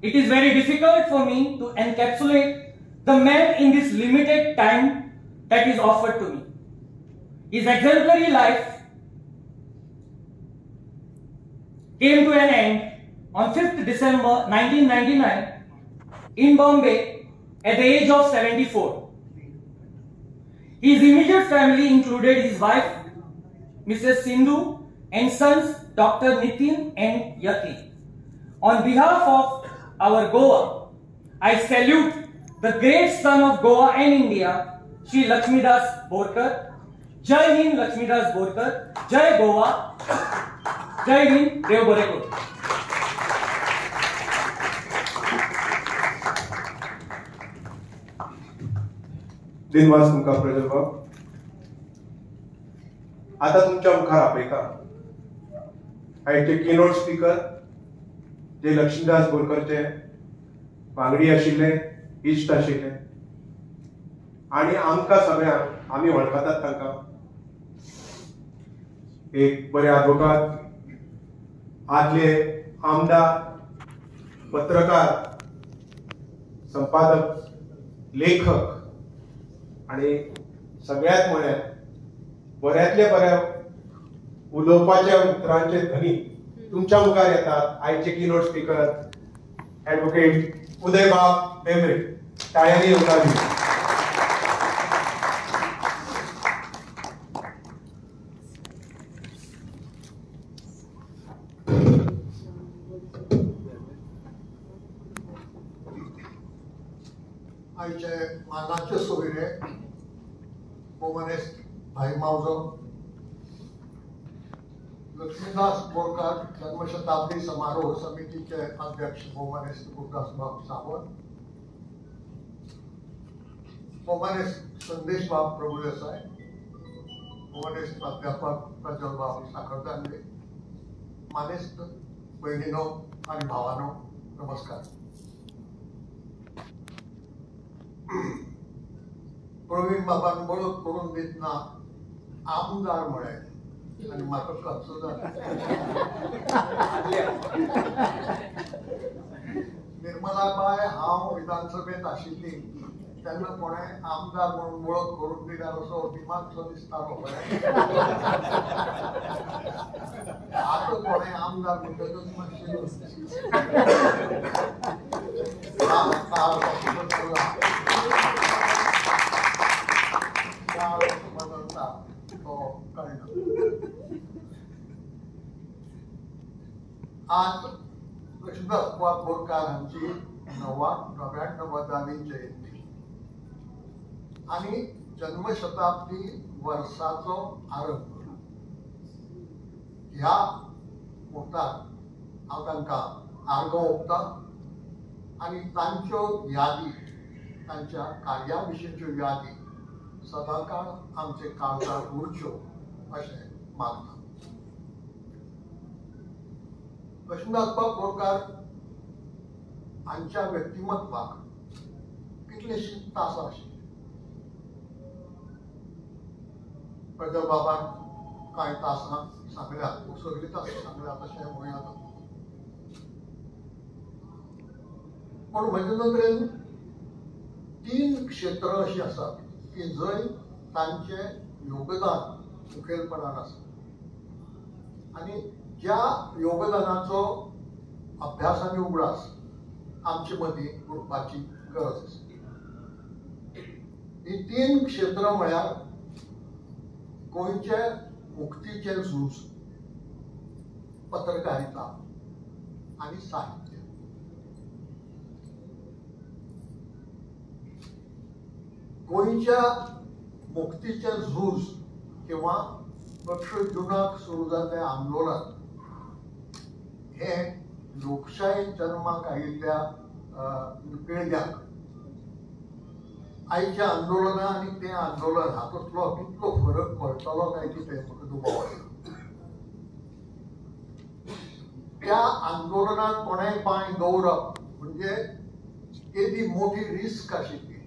Speaker 6: it is very difficult for me to encapsulate the man in this limited time that is offered to me. His exemplary life came to an end on 5th December 1999 in Bombay at the age of 74. His immediate family included his wife, Mrs. Sindhu, and sons, Dr. Nitin and Yatin. On behalf of our Goa, I salute the great son of Goa and India, Shri Lakshmidas Borkar. Jai Hind Lakshmidas Borkar, Jai Goa, Jai Hind, Dev Boreko.
Speaker 1: दिनवास तुमका प्रजलवा. आता तुमच्या मुखार आपयता आयचे keynote speaker जे लक्ष्मीदास बोरकरचे वांगडी आशिल्ले, इश्ट आशिल्ले, आणि आमकां सगळ्यांक आमी वळखतात तांकां. एक बरे आदवोगाद, आदले आमदार, पत्रकार, संपादक, लेखक, आणि सगळ्यात म्हळ्यार बऱ्यातले बऱ्या उलोवपाच्या उतरांचे धनी तुमच्या मुखार येतात आयचे कीनोट स्पीकर ॲडव्होकेट उदयबाब बेंबरे. टाळ्यांनी येवकार दिवं.
Speaker 7: आयचे मानाचे सोयरे मोमनेस्त भाई मावजो, लक्ष्मीदास बोरकार जन्मशताब्दी समारोह समितीचे अध्यक्ष मोमनेस्त गुरदासबाब सावंत, मोमनेस्त संदेशबाब प्रभुदेसाय, मोमनेस्त प्राध्यापक प्रज्वलबाब साखरदांडे, मानेस्त बहिणीनो आणि भावानो, नमस्कार. प्रवीण बाबान बळद करून दितना आमदार म्हळें आनी म्हाका कच्चो जालो. निर्मलाबाई हांव विधानसभेत आशिल्ली तेन्ना कोणें आमदार म्हणून वळख करून दिल्यार असो अभिमानसो दिसतालो आतां कोणें आमदार म्हणटकच मातशें काळ कसो बदलला काळ कसो बदलता तो कळना. आज लक्ष्मीदास बोरकार हांची 99वी जयंती आणि जन्मशताब्दी वर्साचो आरंभ ह्या मुहूर्तार हांव तांकां आर्गां ओंपतां आणि तांच्यो यादी तांच्या कार्या विशींच्यो यादी सदांकाळ आमचे काळजात उरच्यो अशें मागता. लक्ष्मीदास बोरकार हांच्या व्यक्तिमत्वाक कितलीशीं तासां आशिल्लीं. प्रजल बाबान कांय तासां सांगल्यात, सगळीं तासां सांगल्यात अशें म्हणया. पण म्हजे नदरेन 3 क्षेत्रां अशीं आसात की जंय तांचें योगदान मुखेलपणान आसा आनी ज्या योगदानाचो अभ्यास आनी उगडास आमचे मदीं करपाची गरज आसा. ही 3 क्षेत्रां म्हळ्यार गोंयचे मुक्तीचे झूज, पत्रकारिता आनी साहित्य. गोंयच्या मुक्तीचे झूज किंवा 18 जुनाक सुरू जाल्लें आंदोलन हे लोकशाही जन्माक आयिल्ल्या पिळग्याक आयच्या आंदोलना आनी तें आंदोलन हातूंतलो कितलो फरक कळटलो काय कितें म्हाका दुबाव आसा. त्या आंदोलनात कोणेंय पांय दवरप म्हणजे केदी मोठी रिस्क आशिल्ली.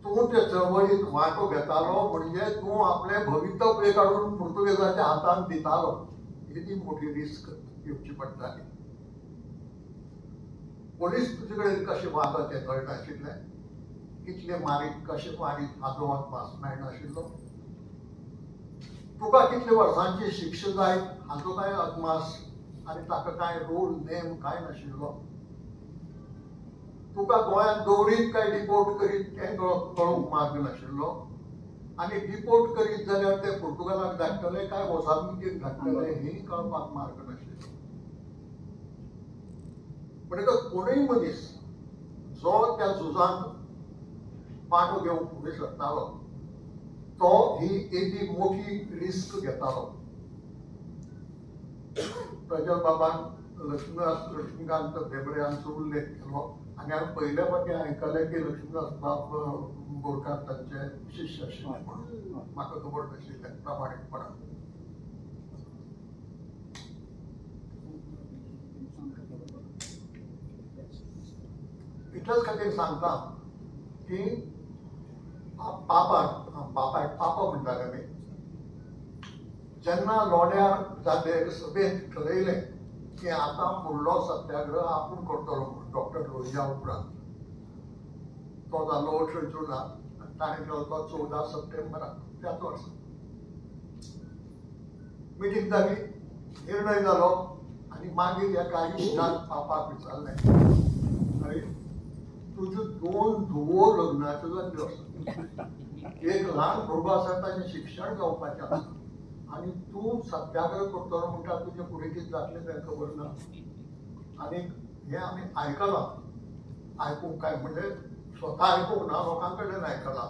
Speaker 7: तूं त्या चळवळीत वांटो घेतालो म्हणजे तूं आपलें भवितव्य काडून पुर्तुगेजाच्या हातांत दितालो. केदी मोठी रिस्क घेवची पडटाली. पोलीस तुजे कडेन कशें वागत हें कळनाशिल्लें. कितले मारीत कशें मारीत हाचो अदमास मेळनाशिल्लो. तुका कितले वर्सांची शिक्षा जाय हाचो कांय अदमास आनी ताका कांय रूल नेम कांय नाशिल्लो. तुका गोंयांत दवरीत काय डिपोर्ट करीत हें कळूंक मार्ग नाशिल्लो. आनी डिपोर्ट करीत जाल्यार ते पुर्तुगालाक धाडटले काय मोसांबीकेक धाडटले हेंय कळपाक मार्ग नाशिल्लो. म्हणटकच कोणूय मनीस जो त्या झुजांत पाठो घेवंक फुडें सरतालो तो ही एदी मोठी रिस्क घेतालो. प्रजल बाबान लक्ष्मीकांत बेबडे हांचो उल्लेख केलो आनी हांवें पयले फावटी आयकलें की लक्ष्मीदास बाब बोरकार तांचे शिश्य आशिल्ले म्हणून. म्हाका खबर नाशिल्लें प्रामाणीकपणान. इतलेच खातीर सांगता की बापायक पापा म्हणटाले आमी. जेन्ना लोण्यार जाल्ले सभेत ठरयलें की आतां फुडलो सत्याग्रह आपूण करतलो म्हणून डॉक्टर लोहिया उपरांत. तो जाल्लो 18 जुनाक आनी ताणें केलो तो 14 सप्टेंबराक त्याच वर्सा. मिटींग जाली, निर्णय जालो आनी मागीर एका इश्टान पापाक विचारलें अरे तुज्यो 2 धुवो लग्नाच्यो जाल्ल्यो आसात. एक ल्हान भुरगो आसा ताचें शिक्षण जावपाचें आसा आनी तूं सत्याग्रह करतलो म्हणटा तुजें फुडें कितें जातलें तें खबर ना. आनी हें आमी आयकलां. आयकूंक काय म्हणजे स्वता आयकूंक ना, लोकां कडेन आयकलां.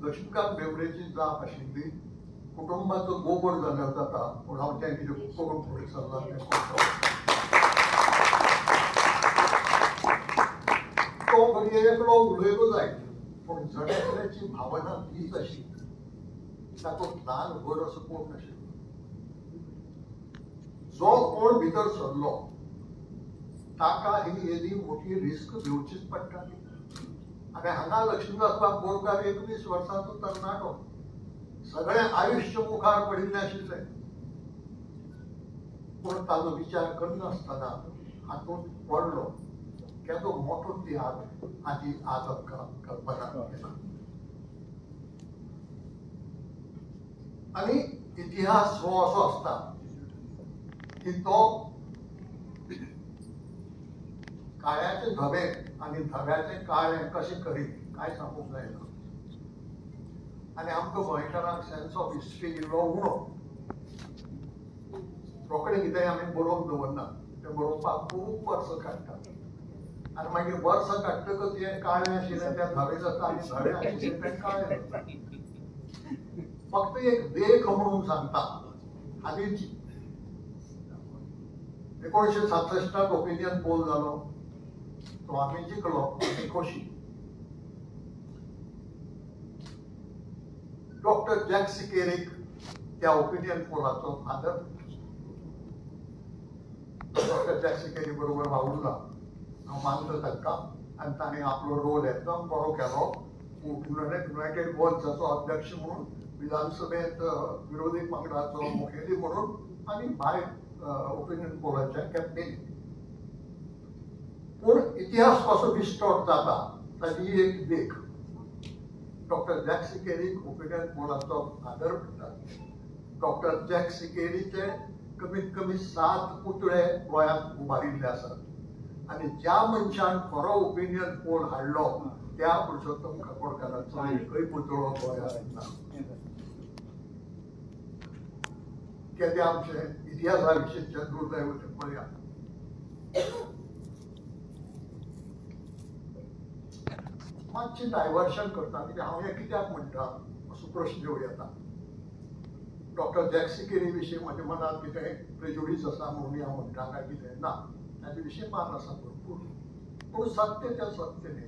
Speaker 7: लक्ष्मीकांत बेबडेची जाप आशिल्ली. कुटुंबाचो गोबड जाल्यार जाता पूण हांव तें कितें करून फुडें सरलां तें करतलो. तो घडये एकलो उलयलो जाय पूण जडेकल्याची भावना तीच आशिल्ली. तातूंत ल्हान व्हड असो कोण नाशिल्लो. जो कोण भितर सरलो ताका ही येदी मोठी रिस्क घेवचीच पडटाली. आनी हांगा लक्ष्मीदास बोरकार 21 वर्सांचो तरणाटो. सगळें आयुश्य मुखार पडिल्लें आशिल्लें पूण ताचो विचार करनासतना हातून पडलो केदो मोठो त्याग हाची आज आमकां कल्पना केला. आणि इतिहास हो असो असता की तो काळ्याचे धवे आणि धव्याचे काळे कशे करीत काय सांगूंक जायना. आणि आमकां गोंयकारांक सेन्स ऑफ हिस्ट्री इल्लो उणो. रोखडें कितेंय आमी बरोवन दवरना, तें बरोवपाक खूब वर्सां काडटा आनी मागीर वर्सां काडटकच हें काळें आशिल्लें तें धवें जाता आनी धवें आशिल्लें तें काळें जाता. फक्त एक देख म्हणून सांगता. हालींच 1967 ओपिनियन पोल जालो, तो आमी जिखलो आमी खोशी. डॉक्टर जॅक सिकेरीक त्या ओपिनियन पोलाचो फादर. डॉक्टर जॅक सिकेरी बरोबर वावुरला, हांव मानता ताका. आनी ताणें आपलो रोल एकदम बरो केलो. युनायटेड गोवांसाचो अध्यक्ष म्हणून, विधानसभेत विरोधी पंगडाचो मुखेली म्हणून आनी भायर ओपिनियन पोलाच्या कॅप्टेन. पूण इतिहास कसो डिस्टॉर्ट जाता ताची एक देख. डॉक्टर जॅक सिकेरीक ओपिनियन पोलाचो फादर म्हणटात. डॉक्टर जॅक सिकेरीचे कमीत कमी 7 पुतळे गोंयांत उबारिल्ले आसात. आनी ज्या मनशान खरो ओपिनियन पोल हाडलो त्या पुरुषोत्तम काकोडकरांचो एकय पुतळो गोंयांत ना. केदें आमचें इतिहासा विशींचें दुर्दैव तें पळया. मातशें डायवर्शन करता कित्याक हांव हें कित्याक म्हणटा असो प्रश्न येता. डॉक्टर जॅक सिकेरी विशीं म्हज्या मनांत कितें प्रेजुडीस आसा म्हणून हांव म्हणटा काय कितें ना. ताचे विशीं मान आसा भरपूर. पूण सत्य तें सत्य न्ही.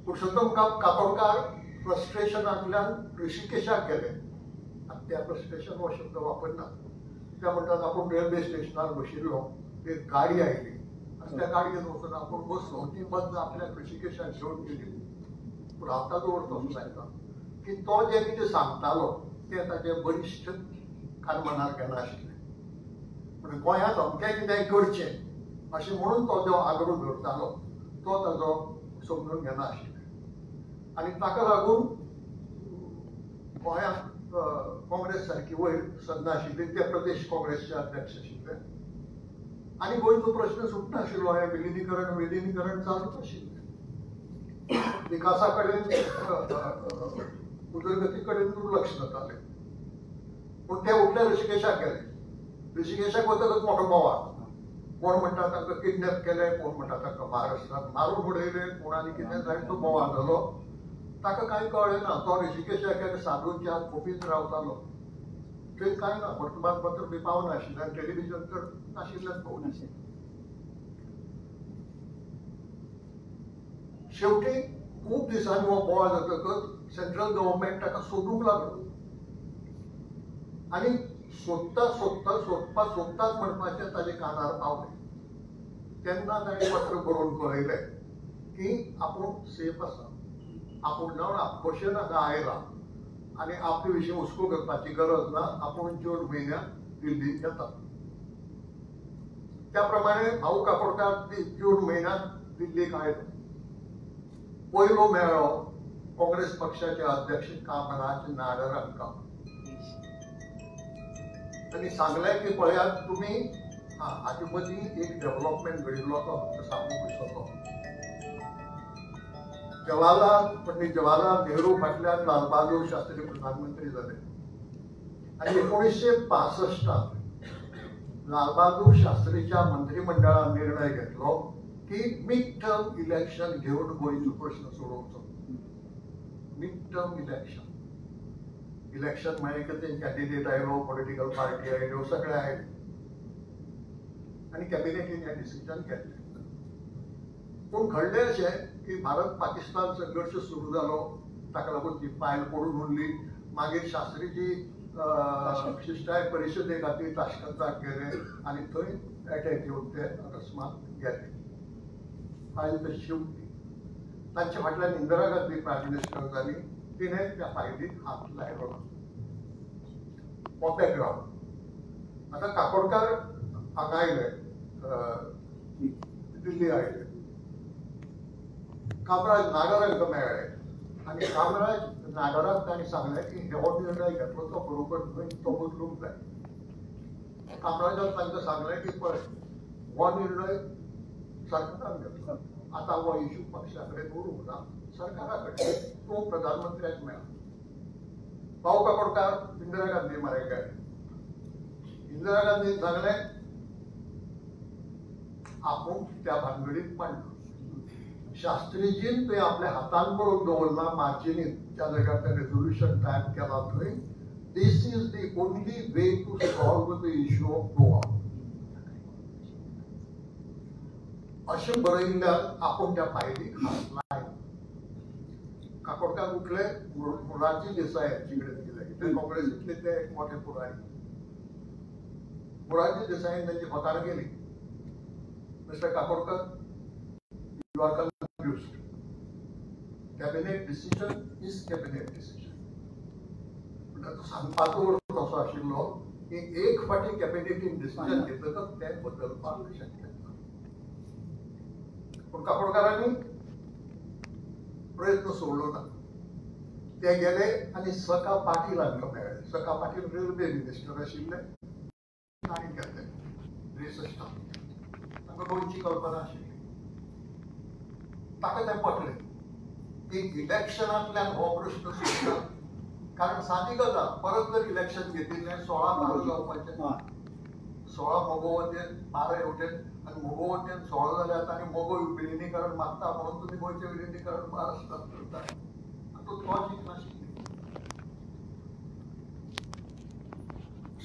Speaker 7: पुरुषोत्तम काकोडकार फ्रस्ट्रेशनांतल्यान ऋषिकेशाक गेले. आनी त्या फ्रस्ट्रेशन हो शब्द वापरना. ते म्हणटात आपूण रेल्वे स्टेशनार बशिल्लो, एक गाडी आयली आनी त्या गाडयेन वचून आपूण बसलो. ती बंद आपल्याक ऋषिकेशाक घेवन गेली. पूण आतां दवर तसो जायना की तो जे कितें सांगतालो तें ताचे बरिश्ठ कानमनार घेना आशिल्लें. पूण गोंयांत अमकें कितें करचें अशें म्हणून तो जो आग्रो धरतालो तो ताजो समजून घेना आशिल्लें. आनी ताका लागून गोंयांत काँग्रेस सारकी वयर सरनाशिल्ली. ते प्रदेश काँग्रेसचे अध्यक्ष आशिल्ले आनी गोंयचो प्रश्न सुटनाशिल्लो. हें विलिनीकरण चालूच आशिल्लें. विकासा कडेन उदरगती कडेन दुर्लक्ष जातालें. पूण ते उठले ऋषिकेशाक गेले. ऋषिकेशाक वतकच मोठो बोवाळ. कोण म्हणटा तांकां किडनॅप केलें, कोण म्हणटा तांकां महाराष्ट्रांत मारून उडयलें, कोण आनी कितें जायतो बोवाळ जालो. ताका कांय कळ्ळें ना. तो ऋषिकेशाक एक साधूच्या खोपींत रावतालो. थंय कांय ना, वर्तमानपत्र बी पावनाशिल्लें आनी टेलिव्हिजन तर नाशिल्लेंच भोंवडी. शेवटी खूब दिसांनी हो बोवाळ जातकच सेंट्रल गव्हर्मेंट ताका सोदूंक लागलो. आनी सोदताच म्हणपाचें ताजे कानार पावलें. तेन्ना ताणें पत्र बरोवन कळयलें की आपूण सेफ आसा. आपूण जावन आपकोशेन हांगा आयला आनी आपले विशीं हुस्को करपाची गरज ना. आपूण जून म्हयन्याक दिल्लीक येता. त्या प्रमाणे भाऊ काकोडकार जून म्हयन्याक दिल्लीक आयलो. पयलो मेळ्ळो काँग्रेस पक्षाचे अध्यक्ष कामराज नाडर हांकां. तांणी सांगलें की पळयात तुमी हाचे मदीं एक डेव्हलपमेंट घडिल्लो तो सांगूंक विसरलो. पंडीत जवाहरलाल नेहरू फाटल्यान लाल बहादूर शास्त्री प्रधानमंत्री जाले. आनी 1965 लाल बहादूर शास्त्रीच्या मंत्रिमंडळान निर्णय घेतलो की मिड टर्म इलेक्शन घेवन गोंयचो प्रश्न सोडोवचो. मिड टर्म इलेक्शन म्हणजे कितें कॅन्डिडेट आयलो, पॉलिटिकल पार्टी आयल्यो, सगळे आयले आनी कॅबिनेटीन हें डिसिजन घेतलें. पूण घडलें अशें की भारत पाकिस्तान संघर्श सुरू जालो. ताका लागून ती फायल पडून उरली. मागीर शास्त्रीजी शिष्टाय परिशदे खातीर ताशकंदाक गेले आनी थंय एटॅक येवन ते अकस्मात गेले. फायल तशी उरली. तांचे फाटल्यान इंदिरा गांधी प्रायम मिनिस्टर जाली. तिणें त्या फायलीक हात लायलो ना. हो बॅकग्रावंड. आतां काकोडकार हांगा आयले दिल्ली आयले कामराज नागरांक मेळ्ळे आनी कामराज नागराक तांणी सांगलें की हो निर्णय घेतलो तो बरोबर न्हय तो बदलूंक जाय कामराजान तांकां सांगलें की पळय हो निर्णय सरकारान घेतलो आतां हो इश्यू पक्षा कडेन दवरूंक ना सरकारा कडेन तो प्रधानमंत्र्याक मेळ्ळा भाऊ काकोडकार इंदिरा गांधी मरे गेले इंदिरा गांधीन सांगलें आपूण त्या भानगडीत पडलो शास्त्रीजीन ते आपल्या हातान करून दवरला मार्जिनीत त्या जाग्यार ते रेझोल्युशन तयार केला थंय this is the only way to solve the issue of Goa अशें बरयिल्ल्यान आपूण त्या फायलीक हात लायलो काकोडकार उठले मोरारजी देसाय हांचे कडेन गेले ते काँग्रेसींतले ते एक मोठे पुराणी मोरारजी देसाईन तांची होकार गेली mister Kakodkar you are confused cabinet decision is cabinet decision म्हणजे सांगपाचो अर्थ असो आशिल्लो की एक फावटी कॅबिनेटीन डिसिजन घेतकच तें बदलपाक शक्य ना पूण काकोडकारांनी प्रयत्न सोडलो ना ते गेले आनी सका पाटील हांकां मेळ्ळे सका पाटील रेल्वे मिनिस्टर आशिल्ले तांणी घेतले 63 तांकां गोंयची कल्पना आशिल्ली ताका तें पटलें की इलेक्शनांतल्यान हो प्रश्न सुटना कारण सादी गजाल परत जर इलेक्शन घेतिल्लें 16 बारा जावपाचें 16 मोगो वटेन 12 हेवटेन आनी मोगो वटेन 16 जाल्यात आनी मोगो विलिनीकरण मागता म्हणून तुमी गोंयचें विलिनीकरण महाराष्ट्रांत करता तो लॉजीक नाशिल्लें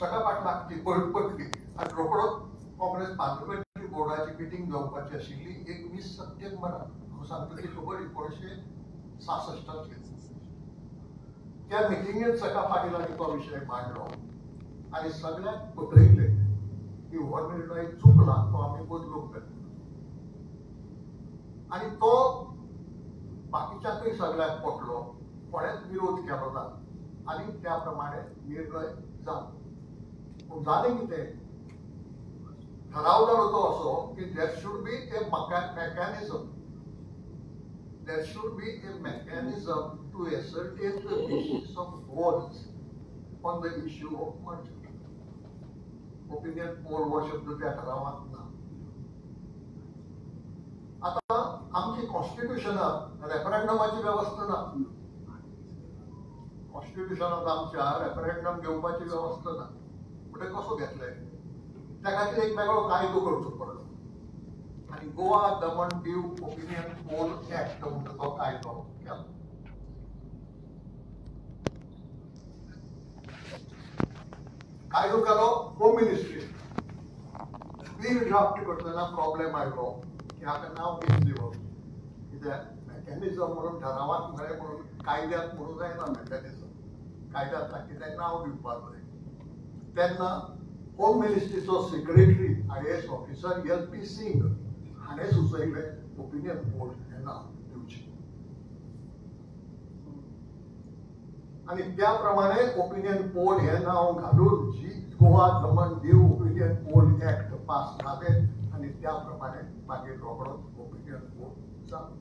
Speaker 7: सका पाटलाक ती पटली आनी रोखडोच काँग्रेस पार्लमेंटरी बोर्डाची मिटींग जावपाची आशिल्ली 21 सप्टेंबराक हांव सांगता ती खबर 1966 त्या मिटिंगेंत सका पाटीलांनी तो विशय मांडलो आनी सगळ्यांक पटयलें की हो निर्णय चुकला तो आमी बदलूंक जाय आनी तो बाकीच्यांकूय सगळ्यांक पटलो कोणेच विरोध केलो ना आनी त्या प्रमाणे निर्णय जालो पूण जालें कितें ठराव जालो तो असो की देर should be A mechanism there should be a mechanism to ascertain the basis of votes on the issue of merger. Opinion poll हो शब्द त्या ठरावात ना आता आमची कॉन्स्टिट्यूशनात रेफरंडमाची व्यवस्था ना कॉन्स्टिट्यूशनात आमच्या रेफरंडम घेवपाची व्यवस्था ना म्हणजे कसो घेतले त्या खातीर एक वेगळो कायदो करचो पडलो आणि Goa Daman Diu opinion poll act म्हणून तो कायदो केला कायदो केलो होम मिनिस्ट्री बिल ड्राफ्ट करतना प्रॉब्लेम आयलो की हाका नांव कितें दिवप कित्याक मेकॅनिझम म्हणून ठरावात मेळ्ळें म्हणून कायद्यात म्हणून जायना मेकॅनिझम कायद्यात कितें नांव दिवपाक जाय तेन्ना होम मिनिस्ट्रीचो secretary IAS officer LP Singh हाणें सुचयलें ओपिनियन पोल हें नांव दिवचें आनी त्या प्रमाणे ओपिनियन पोल हें नांव घालून जी Goa Daman Diu opinion poll act पास जालें आनी त्या प्रमाणे मागीर रोखडोच ओपिनियन पोल जालो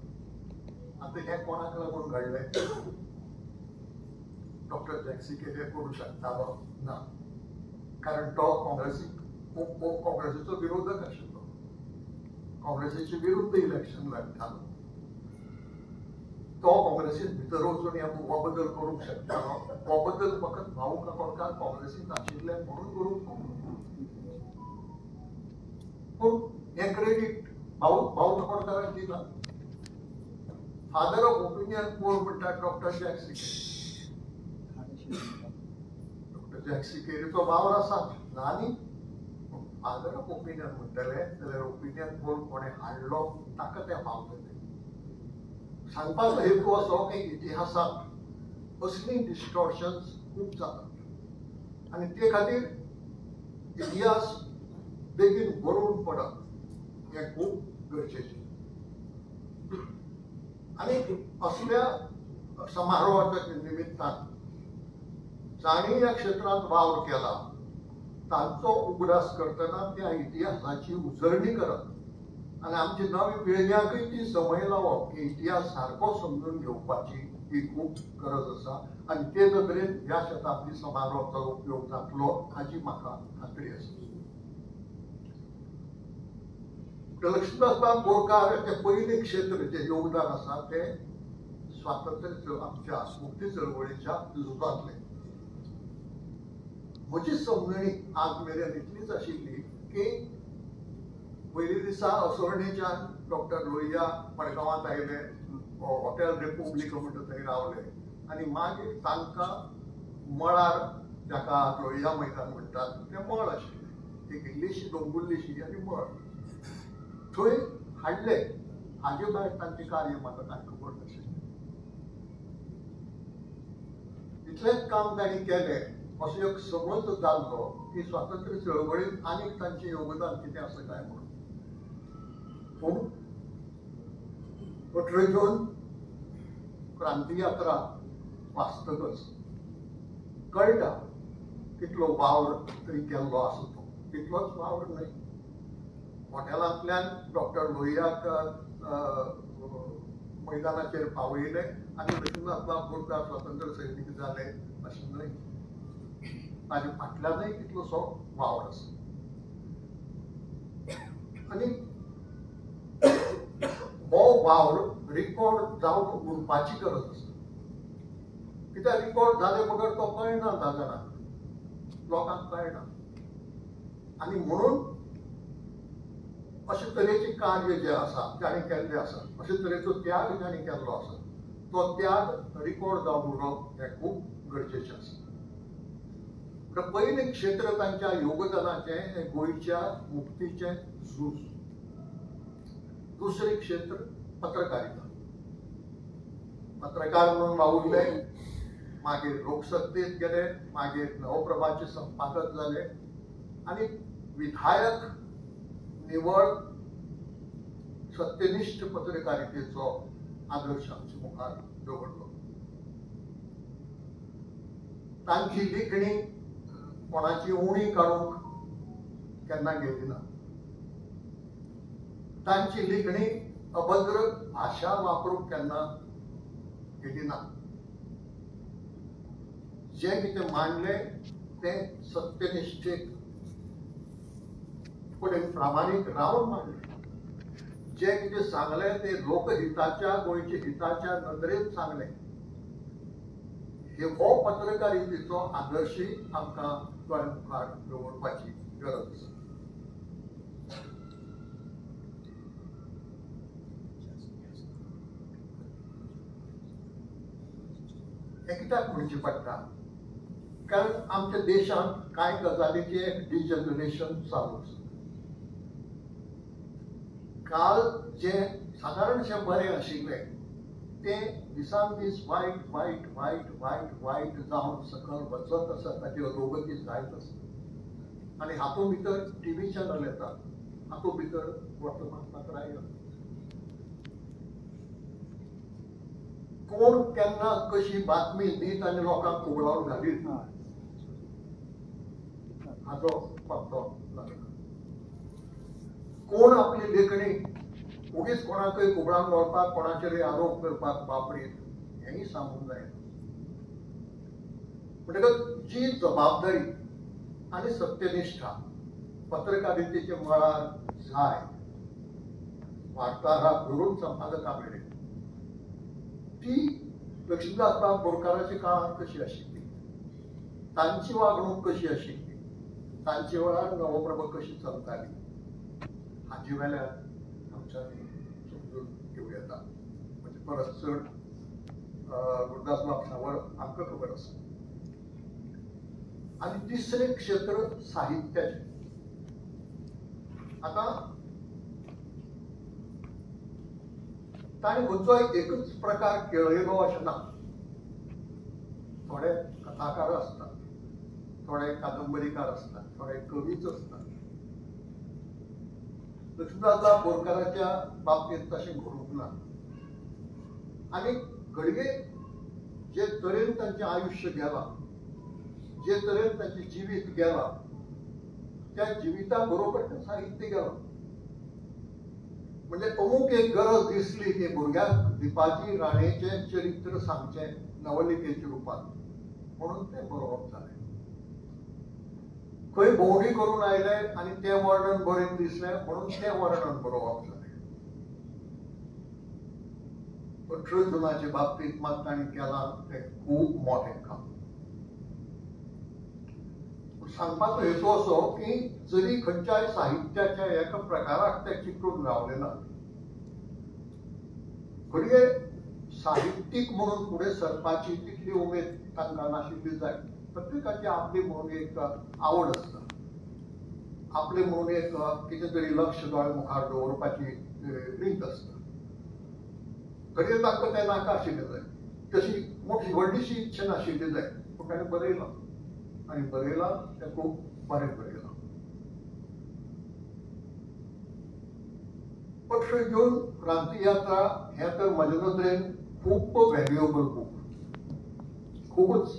Speaker 7: आतां हें कोणाक लागून घडलें डॉक्टर जॅक्सिकेले करूं शकतालो ना कारण तो काँग्रेसीचो विरोधक आशिल्लो काँग्रेसीचे विरुद्ध इलेक्शन लढतालो तो काँग्रेसीत भितर वचून हो बदल करूंक शकतालो हो बदल फकत भाऊ काकोडकार काँग्रेसीत आशिल्ले म्हणून करूंक पूण हें क्रेडीट भाऊ काकोडकाराक दिना फादर ऑफ ओपिनियन पोल म्हणटा डॉक्टर जॅक्सिकेले जॅक्सिकेलीचो वावर आसा न्ही फादर ऑफ ओपिनियन म्हणटले जाल्यार ओपिनियन पोल कोणें हाडलो ताका तें फावतलें सांगपाचो हेतू असो की इतिहासांत असली डिस्टॉर्शन्स खूब जातात आनी ते खातीर इतिहास बेगीन बरोवन पडप हें खूब गरजेचें आनी असल्या समारोहाच्या निमित्तान जाणी ह्या क्षेत्रांत वावर केला तांचो उगडास करतना त्या इतिहासाची उजळणी करप आनी आमची नवी पिळग्यांकूय ती संवय लावप की इतिहास सारको समजून घेवपाची ही खूब गरज आसा आनी ते नदरेन ह्या शताब्दी समारोहाचो उपयोग जातलो हाची म्हाका खात्री आसा. लक्ष्मीदास बोरकार ते पयले क्षेत्र जे योगदान आसा ते स्वातंत्र्य आमच्या मुक्ती चळवळीच्या झुजांतले. म्हजी समजणी आज मेरेन इतलीच आशिल्ली की पयली दिसा असोळणेच्यान डॉक्टर लोहिया मडगांवांत आयले, हॉटेल रिपब्लीक म्हणटा थंय रावले आनी मागीर तांकां मळार जाका लोहिया मैदान म्हणटात तें मळ आशिल्लें, एक इल्लीशी दोंगुल्लीशी आनी मळ थंय हाडले. हाजे भायर तांचें कार्य म्हाका कांय खबर नाशिल्लें. इतलेंच काम तांणी केलें असो एक समज जाल्लो की स्वातंत्र्य चळवळींत आनीक तांचें योगदान कितें आसा काय म्हणून. पूण 18 जून क्रांती यात्रा वाचतकच कळटा कितलो वावर तरी केल्लो आसा तो. तितलोच वावर न्हय. हॉटेलांतल्यान डॉक्टर लोहियाक मैदानाचेर पावयले आनी लक्ष्मीनाथ बोरकार स्वातंत्र्य सैनीक जाले अशें न्हय. ताजे फाटल्यानय कितलोसो वावर आसा. आनी हो वावर रिकॉर्ड जावन उरपाची गरज आसा. कित्याक रिकॉर्ड जाले बगर तो कळना जागराक, लोकांक कळना. आनी म्हणून अशे तरेचे कार्य जे आसा जाणें केल्ले आसा, अशे तरेचो त्याग जाणें केल्लो आसा, तो त्याग रिकॉर्ड जावन उरप हें खूब गरजेचें आसा. पयलें क्षेत्र तांच्या योगदानाचें हें गोंयच्या मुक्तीचें झूज. दुसरें क्षेत्र पत्रकारिता. पत्रकार म्हणून वावुरले, मागीर लोकसत्तेत गेले, मागीर नवप्रभाचे संपादक जाले आनी विधायक निवड सत्यनिष्ठ पत्रकारितेचो आदर्श आमच्या मुखार दवरलो. तांची लेखणी कोणाची उणी काडूंक केन्ना गेली ना. तांची लेखणी अभद्र भाशा वापरूंक केन्ना गेली ना. जे कितें मांडलें तें सत्यनिश्ठेक फुडें प्रामाणीक रावन मांडलें. जे कितें सांगलें तें लोकहिताच्या गोंयच्या हिताच्या नदरेन सांगलें. हो पत्रकारितेचो आदर्शय आमकां दोळ्या मुखार दवरपाची गरज आसा. हें कित्याक म्हणचें पडटा कारण आमच्या देशांत कांय गजालींचें डिजनरेशन चालू आसा. काल जें सादारणशें बरें आशिल्लें तें दिसान दीस वायट वायट वायट वायट वायट जावन सकयल वचत आसा, ताची अधोगती जायत आसा. आनी हातूंत भितर टीव्ही चॅनल येतात, हातूंत भितर वर्तमानपत्रां येतात. कोण केन्ना कशी बातमी दीत आनी लोकांक कुबळावन घालीत हाचो पत्तो लागना. कोण आपली लेखणी उगीच कोणाकय कुबळावन व्हरपाक, कोणाचेरय आरोप करपाक वापरीत हेंय सांगूंक जायना. म्हणटकच जी जबाबदारी आनी सत्यनिश्ठा पत्रकारितेच्या मळार जाय वार्ताहराक धरून संपादका मेरेन, ती लक्ष्मीदास बोरकाराच्या काळांत कशी आशिल्ली, तांची वागणूक कशी आशिल्ली, तांचे वेळार नवप्रभ कशी चलताली हाचे वेल्यान आमच्यांनी समजून घेवं येता. म्हणजे परत चड गुरुदास बाब सावळ आमकां खबर आसा. आनी तिसरें क्षेत्र साहित्याचें. आतां ताणें खंयचो एकच प्रकार केळयलो अशें ना. थोडे कथाकार आसतात, थोडे कादंबरीकार असतात, थोडे कवीच असतात. लक्ष्मीदास बोरकाराच्या बाबतींत तशें घडूंक ना. आनी घडये जे तरेन तांचें आयुश्य गेलां, जे तरेन तांचें जिवीत गेलां त्या जिविता बरोबर तें साहित्य गेलो. म्हणजे अमूक एक गरज दिसली की भुरग्याक दिपाजी राणेचें चरित्र सांगचें नवलिकेच्या रुपान, म्हणून तें बरोवप जालें. खंय भोंवडी करून आयले आनी तें वर्णन बरें दिसलें म्हणून तें वर्णन बरोवप जालें. 18 जुनाचे बाबतींत मात ताणें केलां तें खूब मोठें काम. सांगपाचो हेतू असो की जरी खंयच्याय साहित्याच्या एका प्रकाराक ते चिकटून रावले ना, घडये साहित्यीक म्हणून फुडें सरपाची तितली उमेद तांकां नाशिल्ली जाय. प्रत्येकाची आपली म्हणून एक आवड आसता, आपले म्हणून एक कितें तरी लक्ष दोळे मुखार दवरपाची रीत आसता. घडये तांकां तें नाका आशिल्लें जाय, तशी मोठी व्हडलीशी इच्छा नाशिल्ली जाय, पूण ताणें बरयलां आनी बरयलां तें खूब बरें बरयलां. 18 जून क्रांती यात्रा हें तर म्हजे नदरेन खूब व्हॅल्युएबल बूक, खूबच.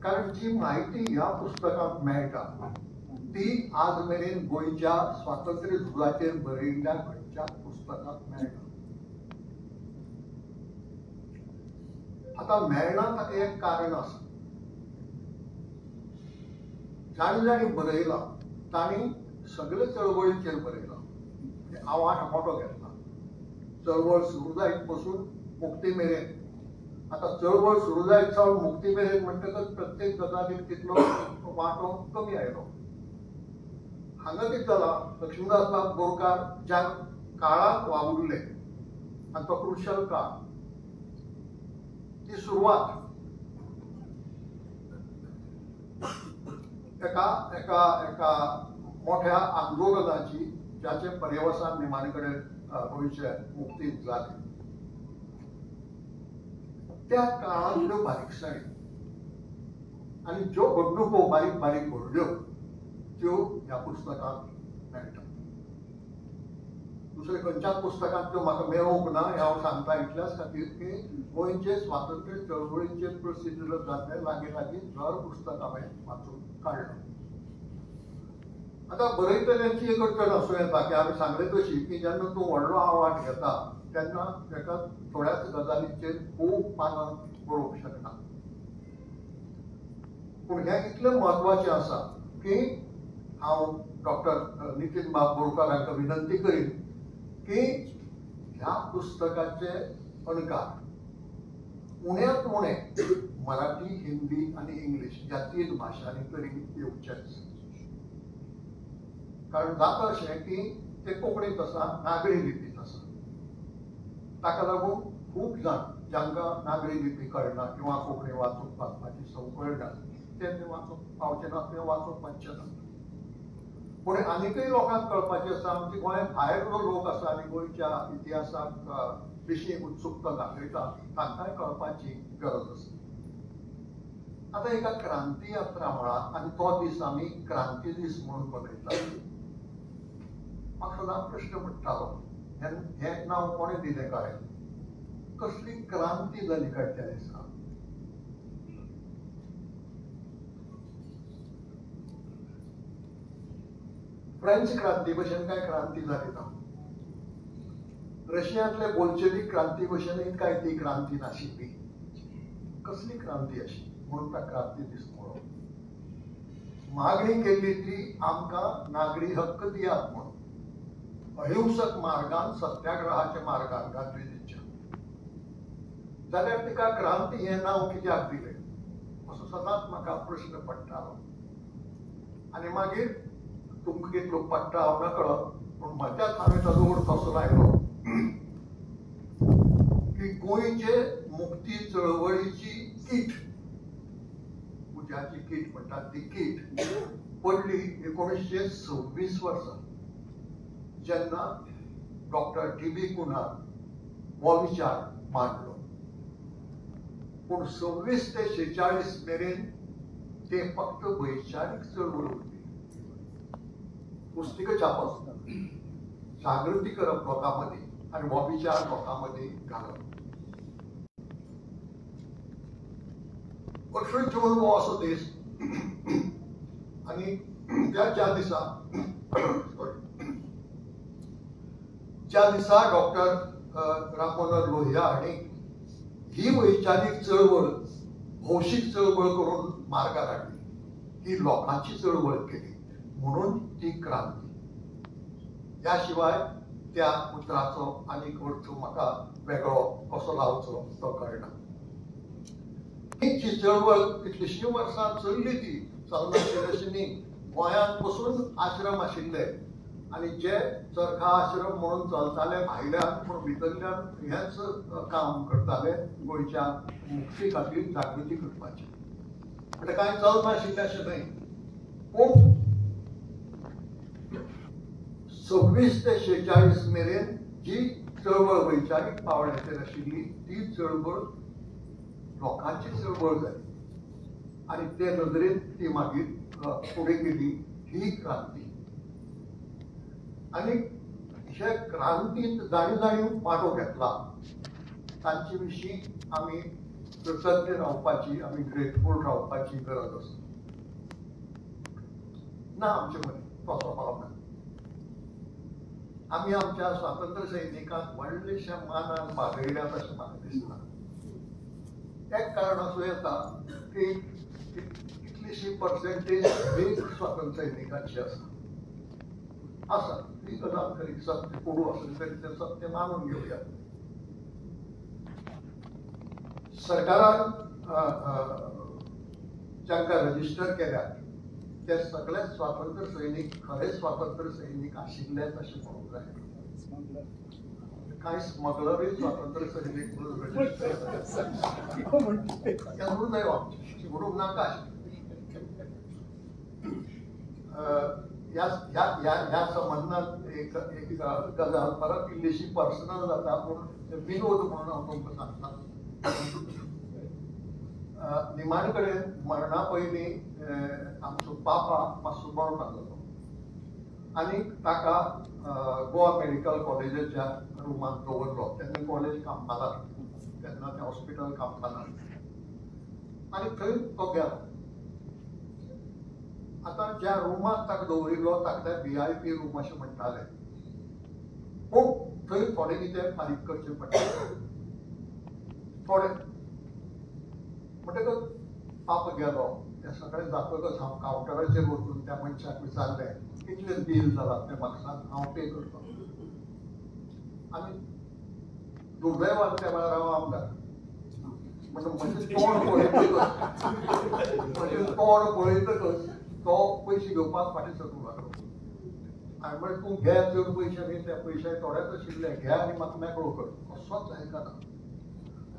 Speaker 7: कारण जी म्हायती ह्या पुस्तकांत मेळटा ती आज मेरेन गोंयच्या स्वातंत्र्य झुजाचेर बरयल्ल्या खंयच्याच पुस्तकांत मेळना. आतां मेळना ताका एक कारण आसा. जाणी बरयलां तांणी सगळे चळवळीचेर बरयलां. हांव आठ मोठो घेतला, चळवळ सुरू जायत पासून मुक्ती मेरेन. आतां चळवळ सुरू जायत सावन मुक्ती मेरेन म्हणटकच प्रत्येक गजालीक तितलो वांटो कमी आयलो. हांगा कितें जालां, लक्ष्मीदासराव बोरकार ज्या काळाक वावुरले आनी तो क्रुशल काळ, ती सुरवात एका मोठ्या आंदोलनाची ज्याचे पर्यवसान निमाणे कडेन गोंयचे मुक्तींत जाले. त्या काळांतल्यो बारीकसाणी आनी ज्यो घडणुको बारीक बारीक घडल्यो त्यो ह्या पुस्तकांत मेळटा. दुसरे खंयच्याच पुस्तकांत त्यो म्हाका मेळूंक ना हें हांव सांगता इतल्याच खातीर की गोंयचे स्वातंत्र्य चळवळीचे प्रसिद्ध जाल्ले लागीं लागीं दर पुस्तक हांवें वाचून काडलां. आतां बरयतल्यांची एक अडचण आसूं येता की हांवें सांगलें तशी की जेन्ना तूं व्हडलो आवाज घेता तेन्ना ताका थोड्याच गजालींचेर खूब पानां बरोवंक शकना. पूण हें इतलें म्हत्वाचें आसा की हांव डॉक्टर नितीन बाब बोरकारांक विनंती करीन की ह्या पुस्तकाचे अणकार उण्यांत उणें मराठी, हिंदी आनी इंग्लीश ह्या 3 भाशांनी तरी येवचेच. कारण जाता अशें की ते कोंकणींत आसा, नागरी लिपींत आसा. ताका लागून खूब जाण जांकां नागरी लिपी कळना किंवा कोंकणी वाचूंक वाचपाची संवय ना ते वाचूंक पावचे ना, ते वाचूंक पावचे ना. पूण आनीकय लोकांक कळपाचें आसा, आमचे गोंयांत भायलो लोक आसा आनी गोंयच्या इतिहासाक विशीं उत्सुकता दाखयता, तांकांय कळपाची गरज आसा. आतां एका क्रांती यात्रा म्हळात आनी तो दीस आमी क्रांती दीस म्हणून मनयतात. म्हाका सदां प्रश्न पडटालो, हें नांव कोणें दिलें काय? कसली क्रांती जाली काय त्या दिसा? फ्रेंच क्रांती भशेन काय क्रांती जाली ना. रशियांतले बोल्शेविक क्रांती भशेन काय ती क्रांती नाशिल्ली. कसली क्रांती आशिल्ली म्हणून ताका क्रांती दीस म्हणलो. मागणी केल्ली ती आमकां नागरी हक्क दियात म्हणून, अहिंसक मार्गान सत्याग्रहाच्या मार्गान गांधीजीच्या. जाल्यार तिका क्रांती हें नांव कित्याक दिलें असो सदांच म्हाका प्रश्न पडटालो. आनी मागीर तुमकां कितलो पडटा हांव नकळो, पूण म्हज्याच हांवें ताजो अर्थ असो लायलो की गोंयचे मुक्ती चळवळीची कीट, उज्याची कीट म्हणटात ती कीट पडली 1926 वर्सा, जेन्ना डॉक्टर टी.बी. कुन्हान हो विचार मांडलो. पूण 26 ते 46 मेरेन ते फक्त वैचारीक चळवळ उरली. पुस्तिकां छापप, जागृती करप लोकां मदीं आनी हो विचार लोकां मदीं घालप. 18 जून हो असो दीस आनी ज्या दिसा डॉक्टर राम मनोहर लोहिया हांणी ही वैचारीक चळवळ भौशीक चळवळ करून मार्गार हाडली, ही लोकांची चळवळ केली म्हणून ती क्रांती. या शिवाय त्या उतराचो आनीक अर्थ म्हाका वेगळो कसो लावचो तो कळना. ही जी चळवळ कितलीशीं वर्सां चल्ली ती चलनाशिल्ली. गोंयांत पसून आश्रम आशिल्ले आनी जे चरखा आश्रम म्हणून चलताले भायल्यान पूण भितरल्यान हेच काम करताले गोंयच्या मुक्ती खातीर जागृती करपाची. म्हणजे कांय चलनाशिल्लें अशें न्हय. पूण 26 ते 46 मेरेन जी चळवळ वैचारीक पावंड्याचेर आशिल्ली ती चळवळ लोकांची चळवळ जाली आनी ते नदरेन ती मागीर फुडें गेली ही क्रांती. आनी हे क्रांतींत जाणीव वांटो घेतला तांचे विशीं आमी कृतज्ञ रावपाची, आमी ग्रेटफूल रावपाची गरज आसा. ना आमचे मदीं तसो भाव ना. आमी आमच्या स्वातंत्र्य सैनिकांक व्हडलेशा मानान बागयल्यात अशें म्हाका दिसना. एक कारण असो येता की कितलीशी पर्सेंटेज वीर स्वातंत्र्य सैनिकांची आसा. ही गजाल खरी सत्य कोडू असेल तरी ते सत्य मानून घेवया. सरकारान जांकां रजिस्टर केल्यात ते सगळे स्वातंत्र्य सैनीक खरे स्वातंत्र्य सैनीक आशिल्लेच अशें म्हणूंक जाय. कांय स्मगलरूय स्वातंत्र्य सैनीक म्हणून रजिस्टर म्हणून जाय म्हणूंक नाका. ह्या संबंधात एक गजाल परत इल्लीशी पर्सनल जाता पूण विनोद म्हणून हांव तुमकां सांगता. निमाणे कडेन मरणा पयलीं आमचो पापा मातसो बरो नासलो आनी ताका गोवा मेडिकल कॉलेजाच्या रुमांत दवरलो. तेन्ना कॉलेज कामपाला, तेन्ना तें हॉस्पिटल कामपाला आनी थंय तो गेलो. आतां ज्या रुमांत ताका दवरिल्लो ताका ते VIP रूम अशें म्हणटाले. पूण थंय थोडें कितें फारीक करचें पडटालें. थोडें म्हणटकच पाप गेलो. ते सगळें जातकच हांव कावंटराचेर वचून त्या मनशाक विचारलें कितलें बील जालां तें म्हाका सांग, हांव पे करतां. आनी दुर्दैवान त्या वेळार हांव आमदार. म्हजें तोंड पळयतकच तो पयशे घेवपाक फाटीं सकूंक लागलो. हांवें म्हणलें तूं घे चड पयशे न्ही, ते पयशे थोडेच आशिल्ले, घे आनी म्हाका मेकळो कर. कसोच आयकना.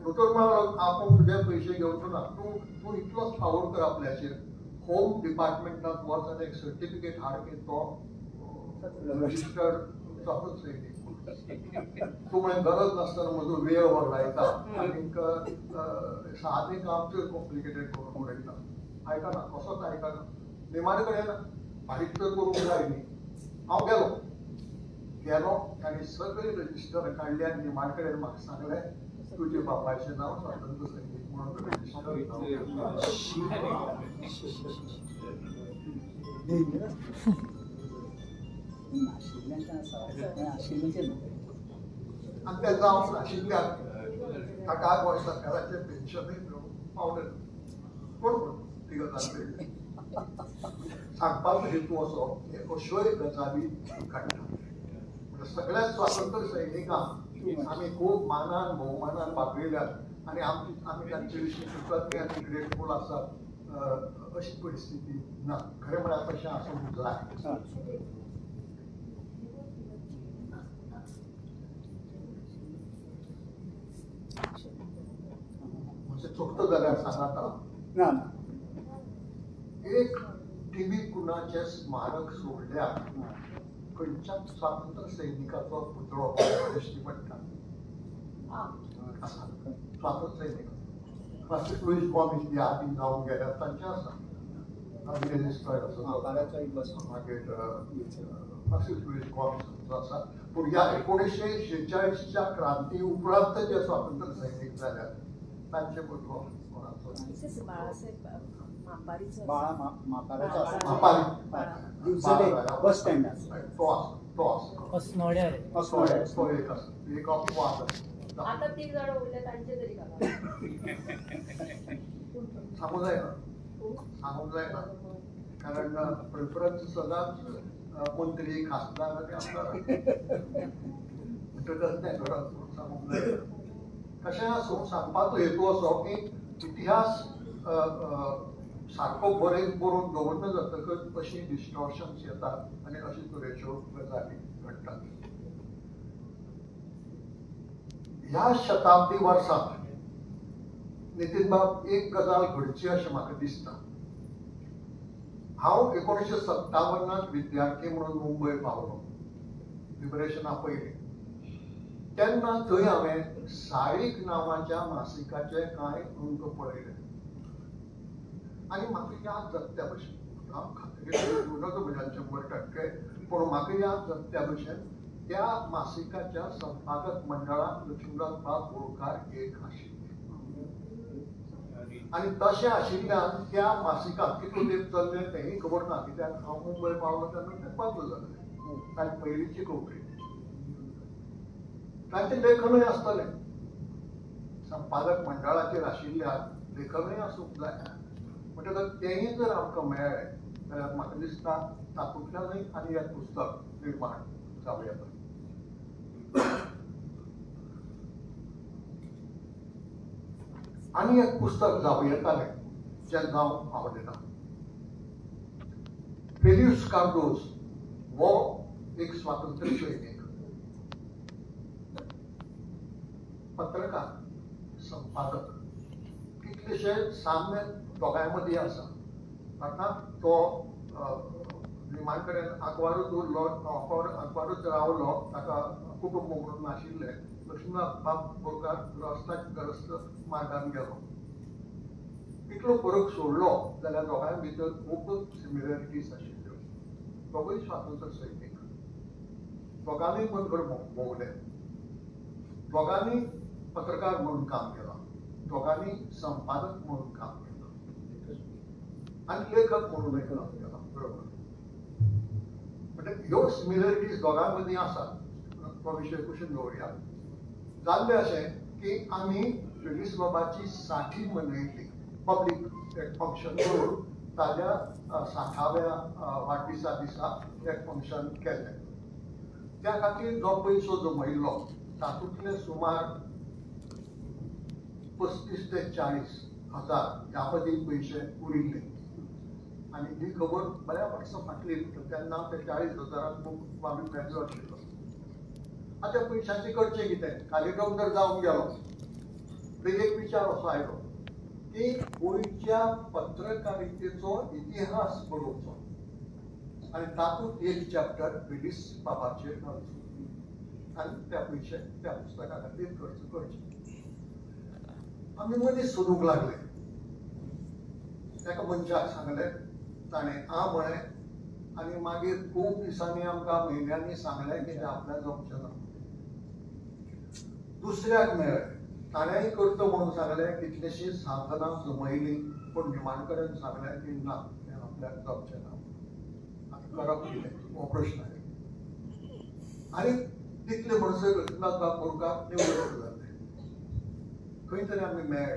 Speaker 7: दोतोर म्हणालो आपूण तुजे पयशे घेवचो ना, तूं इतलोच फावोर कर आपल्याचेर. होम डिपार्टमेंटांत वच आनी एक सर्टिफिकेट हाड की तो रजिस्टर्ड स्वातंत्र्य सैनीक. तूं म्हळें गरज नासतना म्हजो वेळ वगडायता आनीक सादें काम चड कॉम्प्लिकेटेड करून उडयता. आयकना, कसोच आयकना. निमाणे कडेन फारीक तर करूंक जाय न्ही. हांव गेलो आनी सगळीं रजिस्टर काडली आनी निमाणे कडेन म्हाका सांगलें तुजे बापायचें नांव स्वातंत्र्य सैनीक म्हणून रजिस्टर. आनी तें जावंक नाशिल्ल्यान ताका गोंय सरकाराचें पेन्शनूय पावलें ना. कोण ती गजाल सांगपाचो हेतू असो अश्योय गजाली घडटा. सगळ्या स्वातंत्र्य सैनिकांक आमी खूब मानान भोवमानान बागयल्यात आनी आमी तांचे विशीं कृतज्ञ आनी ग्रेटफूल आसात अशी परिस्थिती ना. खरें म्हळ्यार तशें आसूंक जाय. म्हणजे चुकतो जाल्यार सांगात. एक टीव्ही कुणाचे स्मारक सोडल्यार खंयच्याच स्वातंत्र्य सैनिकाचो पुतळो दिश्टी पडटा. स्वातंत्र्य सैनिक फ्रांसीस लुईस बॉम्ब ह्या आदी जावन गेल्यात तांचे आसा. मागीर फ्रांसीस लुईस बॉम्ब आसा. पूण ह्या 1946च्या क्रांती उपरांत जे स्वातंत्र्य सैनीक जाल्यात तांचे पुतळो कोणाचो
Speaker 8: म्हाताऱ्याचो आसा
Speaker 7: मापारी
Speaker 8: दिवचले बस स्टँड आसा
Speaker 7: तो आसा
Speaker 6: अस्नोड्यार
Speaker 7: तो एक आसा एक अपवाद आसा.
Speaker 9: आता 3 जाण उरले तांचे तरी घाला.
Speaker 7: सांगूंक जायना कारण प्रेफरन्स सदांच मंत्री खासदार आनी आमदार म्हणटकच तें घरांत सांगूंक जायना. कशें आसूं सांगपाचो हेतू असो की इतिहास सारको बरोवन दवरना जातकच अशी डिस्टॉर्शन्स येतात आनी अशे तरेच्यो गजाली घडटात. ह्या शताब्दी वर्सांत नितीन बाब एक गजाल घडची अशें म्हाका दिसता. हांव 1957 विद्यार्थी म्हणून मुंबय पावलो लिबरेशना पयलीं. तेन्ना थंय हांवें सारीक नांवाच्या मासिकाचे कांय अंक पळयले आनी म्हाका याद जाता त्या भशेन हांव खात्रीन उलोवचो म्हज्यान 100%, पूण म्हाका याद जाता त्या भशेन त्या मासिकाच्या संपादक मंडळांत लक्ष्मीनाथ बाब बोरकार एक आशिल्ले आनी तशें आशिल्ल्यान त्या मासिकांत कितले तेंप चल्लें तेंय खबर ना कित्याक हांव मुंबय पावलो तेन्ना तें बंद जालें. ताची पयलींची कोंकणी तांचें लेखनूय आसतलें. संपादक मंडळाचेर आशिल्ल्यान लेखनूय आसूंक जाय. म्हणटकच तेंय जर आमकां मेळ्ळें जाल्यार म्हाका दिसता तातूंतल्यानय आनी एक पुस्तक निर्माण जावं येता. आनी एक पुस्तक जावं येतालें जें नांव आवडना. फेलिक्स कार्दोज हो एक स्वातंत्र्य सैनीक, पत्रकार, संपादक, कितलेशे साम्य दोगांय मदीं आसा. अर्थात तो निमाण कडेन आंकवारूच उरलो, आंकवारूच रावलो, ताका कुटुंब म्हणून नाशिल्लें. लक्ष्मीनाथ बाब बोरकार ग्रस्त मार्गान गेलो. इतलो फरक सोडलो जाल्यार दोगांय भितर खूब सिमिलॅरिटीज आशिल्ल्यो. दोगूय स्वातंत्र्य सैनीक, दोगांनी मनगड भोंवले, दोगांनी पत्रकार म्हणून काम केलां, दोगांनी संपादक म्हणून काम केलां आनी लेखक म्हणूनय काम केलां. बरोबर. म्हणजे ह्यो सिमिलॅरिटीज दोगां मदीं आसात. तो विशय कुशीन दवरया. जाल्लें अशें की आमी फेलिक्स बाबाची 60 मनयली. पब्लीक एक फंक्शन करून ताज्या 60व्या वाडदिसा दिसा एक फंक्शन केल्लें. त्या खातीर जो पयसो जमयल्लो तातूंतले सुमार 35 ते 40 हजार ह्या मदीं पयशे उरिल्ले आनी ही खबर बऱ्या वर्सां फाटली. तेन्ना ते 40,000 खूब आमी मेजो आशिल्लो. आतां पयशांचें करचें कितें? कार्यक्रम जर जावंक गेलो तर एक विचार असो आयलो की गोंयच्या पत्रकारितेचो इतिहास बरोवचो आनी तातूंत एक चॅप्टर फेलिक्स बाबाचेर घालचो आनी त्या पयशे त्या पुस्तका खातीर खर्च करचे. आमी मदींच सोदूंक लागले. एका मनशाक सांगलें, ताणें आ म्हळें आनी मागीर खूब दिसांनी आमकां म्हयन्यांनी सांगलें की तें आपल्याक जमचें ना. दुसऱ्याक मेळ्ळें, ताणेंय करता म्हणून सांगलें. कितलींशीं साधनां जमयलीं पूण निमाण कडेन सांगलें की ना, तें आपल्याक जमचें ना. आतां करप कितें हो प्रश्न आयलो. आनी तितले म्हणसर लक्ष्मीनाथ बाब बोरकार निवृत्त जाले. खंय तरी आमी मेळ्ळे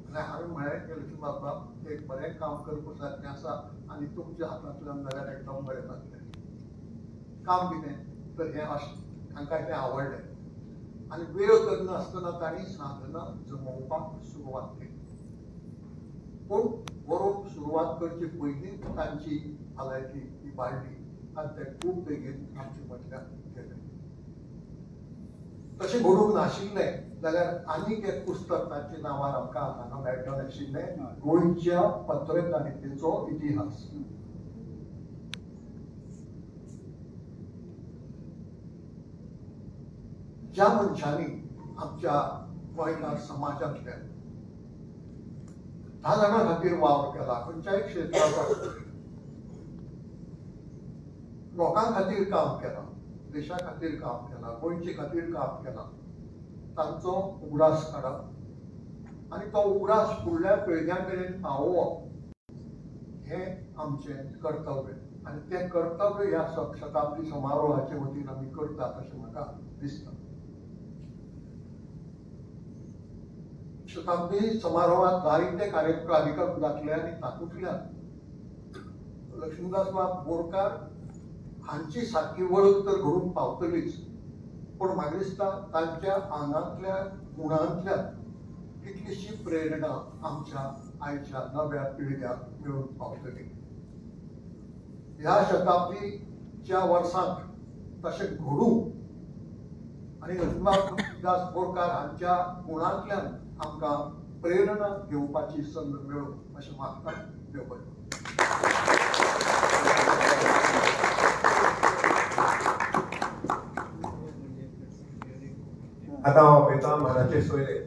Speaker 7: आनी हांवें म्हळें की लक्ष्मीनाथ बाब एक बरें काम करपा सारकें आसा आनी तुमच्या हातांतल्यान जाल्यार एकदम बरें जातलें. काम कितें तर हें अशें. तांकां तें आवडलें आनी वेळ करनासतना तांणी साधनां जमोवपाक सुरवात केली. पूण बरोवप सुरवात करचे पयलींच तांची भलायकी इबाडली आनी ते खूब बेगीन आमचे मदल्यान गेले. तशें घडूंक नाशिल्लें जाल्यार आनीक एक पुस्तक तांच्या नांवार आमकां हांगा मेळटलें आशिल्लें, गोंयच्या पत्रकारितेचो इतिहास. ज्या मनशांनी आमच्या गोंयकार समाजांतल्या 10 जाणां खातीर वावर केला, खंयच्याय क्षेत्रांत लोकां खातीर काम केलां, देशा खातीर काम केलां, गोंयचे खातीर काम केलां, तांचो उगडास काडप आनी तो उगडास फुडल्या पिळग्यां कडेन पावोवप हे आमचें कर्तव्य आनी तें कर्तव्य ह्या शताब्दी समारोहाचे वतीन आमी करतात अशें म्हाका दिसता. शताब्दी समारोहात जायते कार्यक्रम जातले आनी तातूंतल्यान लक्ष्मीदास बोरकार हांची सारकी वळख तर घडून पावतलीच, पूण म्हाका दिसता तांच्या आंगांतल्या गुणांतल्यान कितलीशी प्रेरणा आमच्या आयच्या नव्या पिळग्याक मेळून पावतली. ह्या शताब्दीच्या वर्सांत तशें घडूं आनी लक्ष्मीदास बोरकार हांच्या गुणांतल्यान आमकां प्रेरणा घेवपाची संद मेळूं अशें मागता. देव बरें.
Speaker 1: आता हांव आपयता मानाचे सोयरे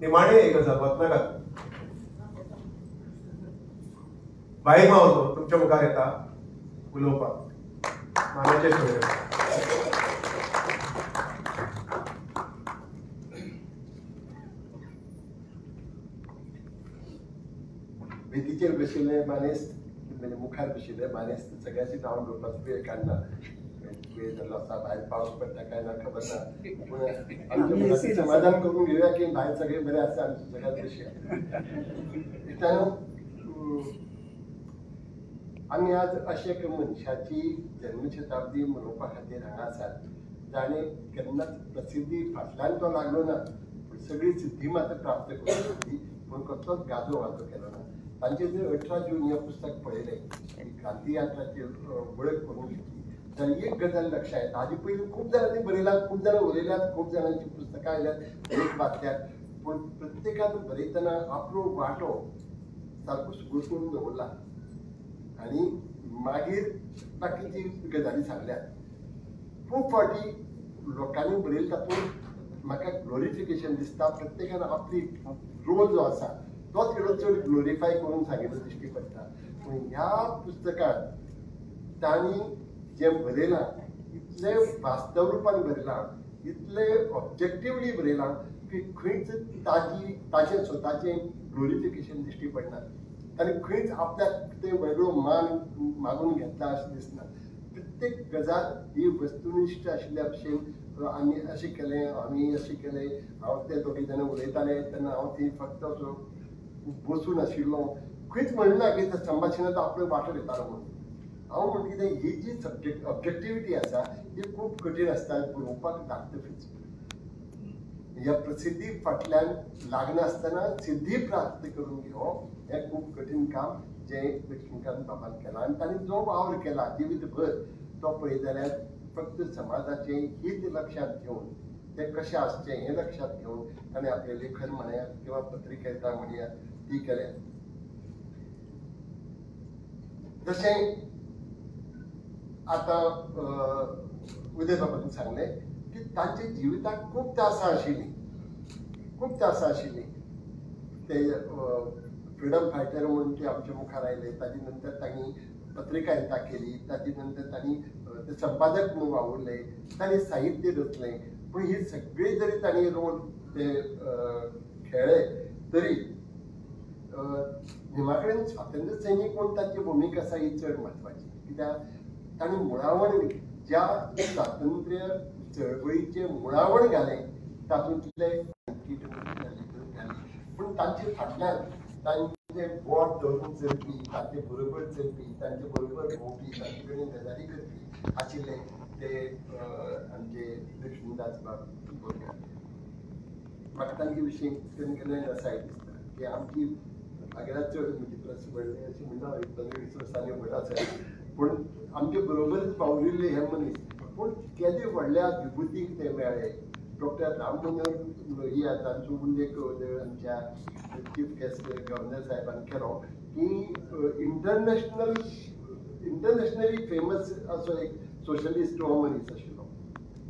Speaker 1: निमाणे एक गजाल वतनाकात बाई मावजो तुमच्या मुखार येता उलोवपाक. मानाचे सोयरे
Speaker 10: वेदीचेर बशिल्ले मानेस्त म्हणजे मुखार बशिल्ले मानेस्त सगळ्यांची नांव घेवपाचो वेळ काडना. वेळ जाल्लो आसा, भायर पावस पडटा काय ना खबर ना, पूण आमच्या मनाचें समाधान करून घेवया की भायर सगळे बरे आसा आमचे सगळ्यात बशी. आमी आज अशे एक मनशाची जन्मशताब्दी मनोवपा खातीर हांगा आसात जाणे केन्नाच प्रसिद्धी फाटल्यान तो लागलो ना, पूण सगळी सिद्धी मात्र प्राप्त करून घेतली, पूण कसलोच गाजो वाजो केलो ना. तांचे जर 18 जून हे पुस्तक पळयलें आनी क्रांती यात्राची वळख करून घेतली जाल्यार एक गजाल लक्षांत येता. हाजे पयलीं खूब जाणांनी बरयलां, खूब जाणां उलयल्यात, खूब जाणांची पुस्तकां आयल्यात, एक वाचल्यात, पूण प्रत्येकान बरयतना आपलो वांटो सारको सुगोतून दवरला आनी मागीर बाकीची गजाली सांगल्यात. खूब फावटी लोकांनी बरयलें तातूंत म्हाका ग्लोरिफिकेशन दिसता. प्रत्येकान आपली रोल जो आसा तोच केलो चड ग्लोरिफाय करून सांगिल्लो दिश्टी पडटा. पूण ह्या पुस्तकांत तांणी जें बरयलां इतलें वास्तव रुपान बरयलां, इतलें ऑब्जेक्टिवली बरयलां की खंयच ताचें स्वताचें ग्लोरिफिकेशन दिश्टी पडना. ताणें खंयच आपल्याक तें वेगळो मान मागून घेतला अशें दिसना. प्रत्येक गजाल ही वस्तुनिश्ठ आशिल्ल्या भशेन आमी अशें केलें, आमी अशें केलें, हांव ते दोगी जाण उलयताले तेन्ना हांव थंय फक्त असो बसून आशिल्लो, खंयच म्हणना की त्या संभाशणांत आपलो वांटो घेतालो म्हणून. हांव म्हणटा कितें ही जी ऑब्जेक्टिविटी आसा ही खूब कठीण आसता बरोवपाक धाकटेच. ह्या प्रसिद्धी फाटल्यान लागनासतना सिद्धी प्राप्त करून घेवप हें खूब कठीण काम जें लक्ष्मीकांत बाबान केलां आनी ताणें जो वावर केला जिवीतभर तो पळयत जाल्यार फक्त समाजाचें हित लक्षांत घेवन तें कशें आसचें हें लक्षांत घेवन ताणें आपलें लेखन म्हणयात किंवा पत्रिकेता म्हणयात ती केल्या. जशें आतां उदय बाबान सांगलें की तांचे जिविताक खूब त्रासां आशिल्लीं. ते फ्रिडम फायटर म्हणून ते आमच्या मुखार आयले, ताजे नंतर तांणी पत्रिकारिता केली, ताजे नंतर तांणी ते संपादक म्हणून वावुरले, तांणी साहित्य रचलें. पूण ही सगळी जरी तांणी रोल ते खेळ्ळे तरी निमा कडेन स्वातंत्र्य सैनीक म्हणून तांची भुमिका आसा ही चड म्हत्वाची. कित्याक तांणी मुळावण ज्या स्वातंत्र्य चळवळीचें मुळावण घालें तातूंतले पूण तांचे फाटल्यान तांचे बोट धरून चलपी, तांचे बरोबर चलपी, तांचे बरोबर भोंवपी, तांचे कडेन गजाली करपी आशिल्ले ते आमचे लक्ष्मीदास बोरकार. म्हाका तांचे विशीं केन्ना रसाय दिसता की आमची आगेला चड म्हणजे प्रस व्हडले अशें म्हणना 15-20 वर्सांनी व्हड आसा, पूण आमचे बरोबरच वावुरिल्ले हे मनीस. पूण केदे व्हडल्या विभुतीक ते मेळ्ळे. डॉक्टर राम मनोहर लोहिया तांचो उल्लेख आमच्या चीफ गेस्ट गव्हर्नर साहेबान केलो की इंटरनॅशनली फेमस असो एक सोशलिस्ट हो मनीस आशिल्लो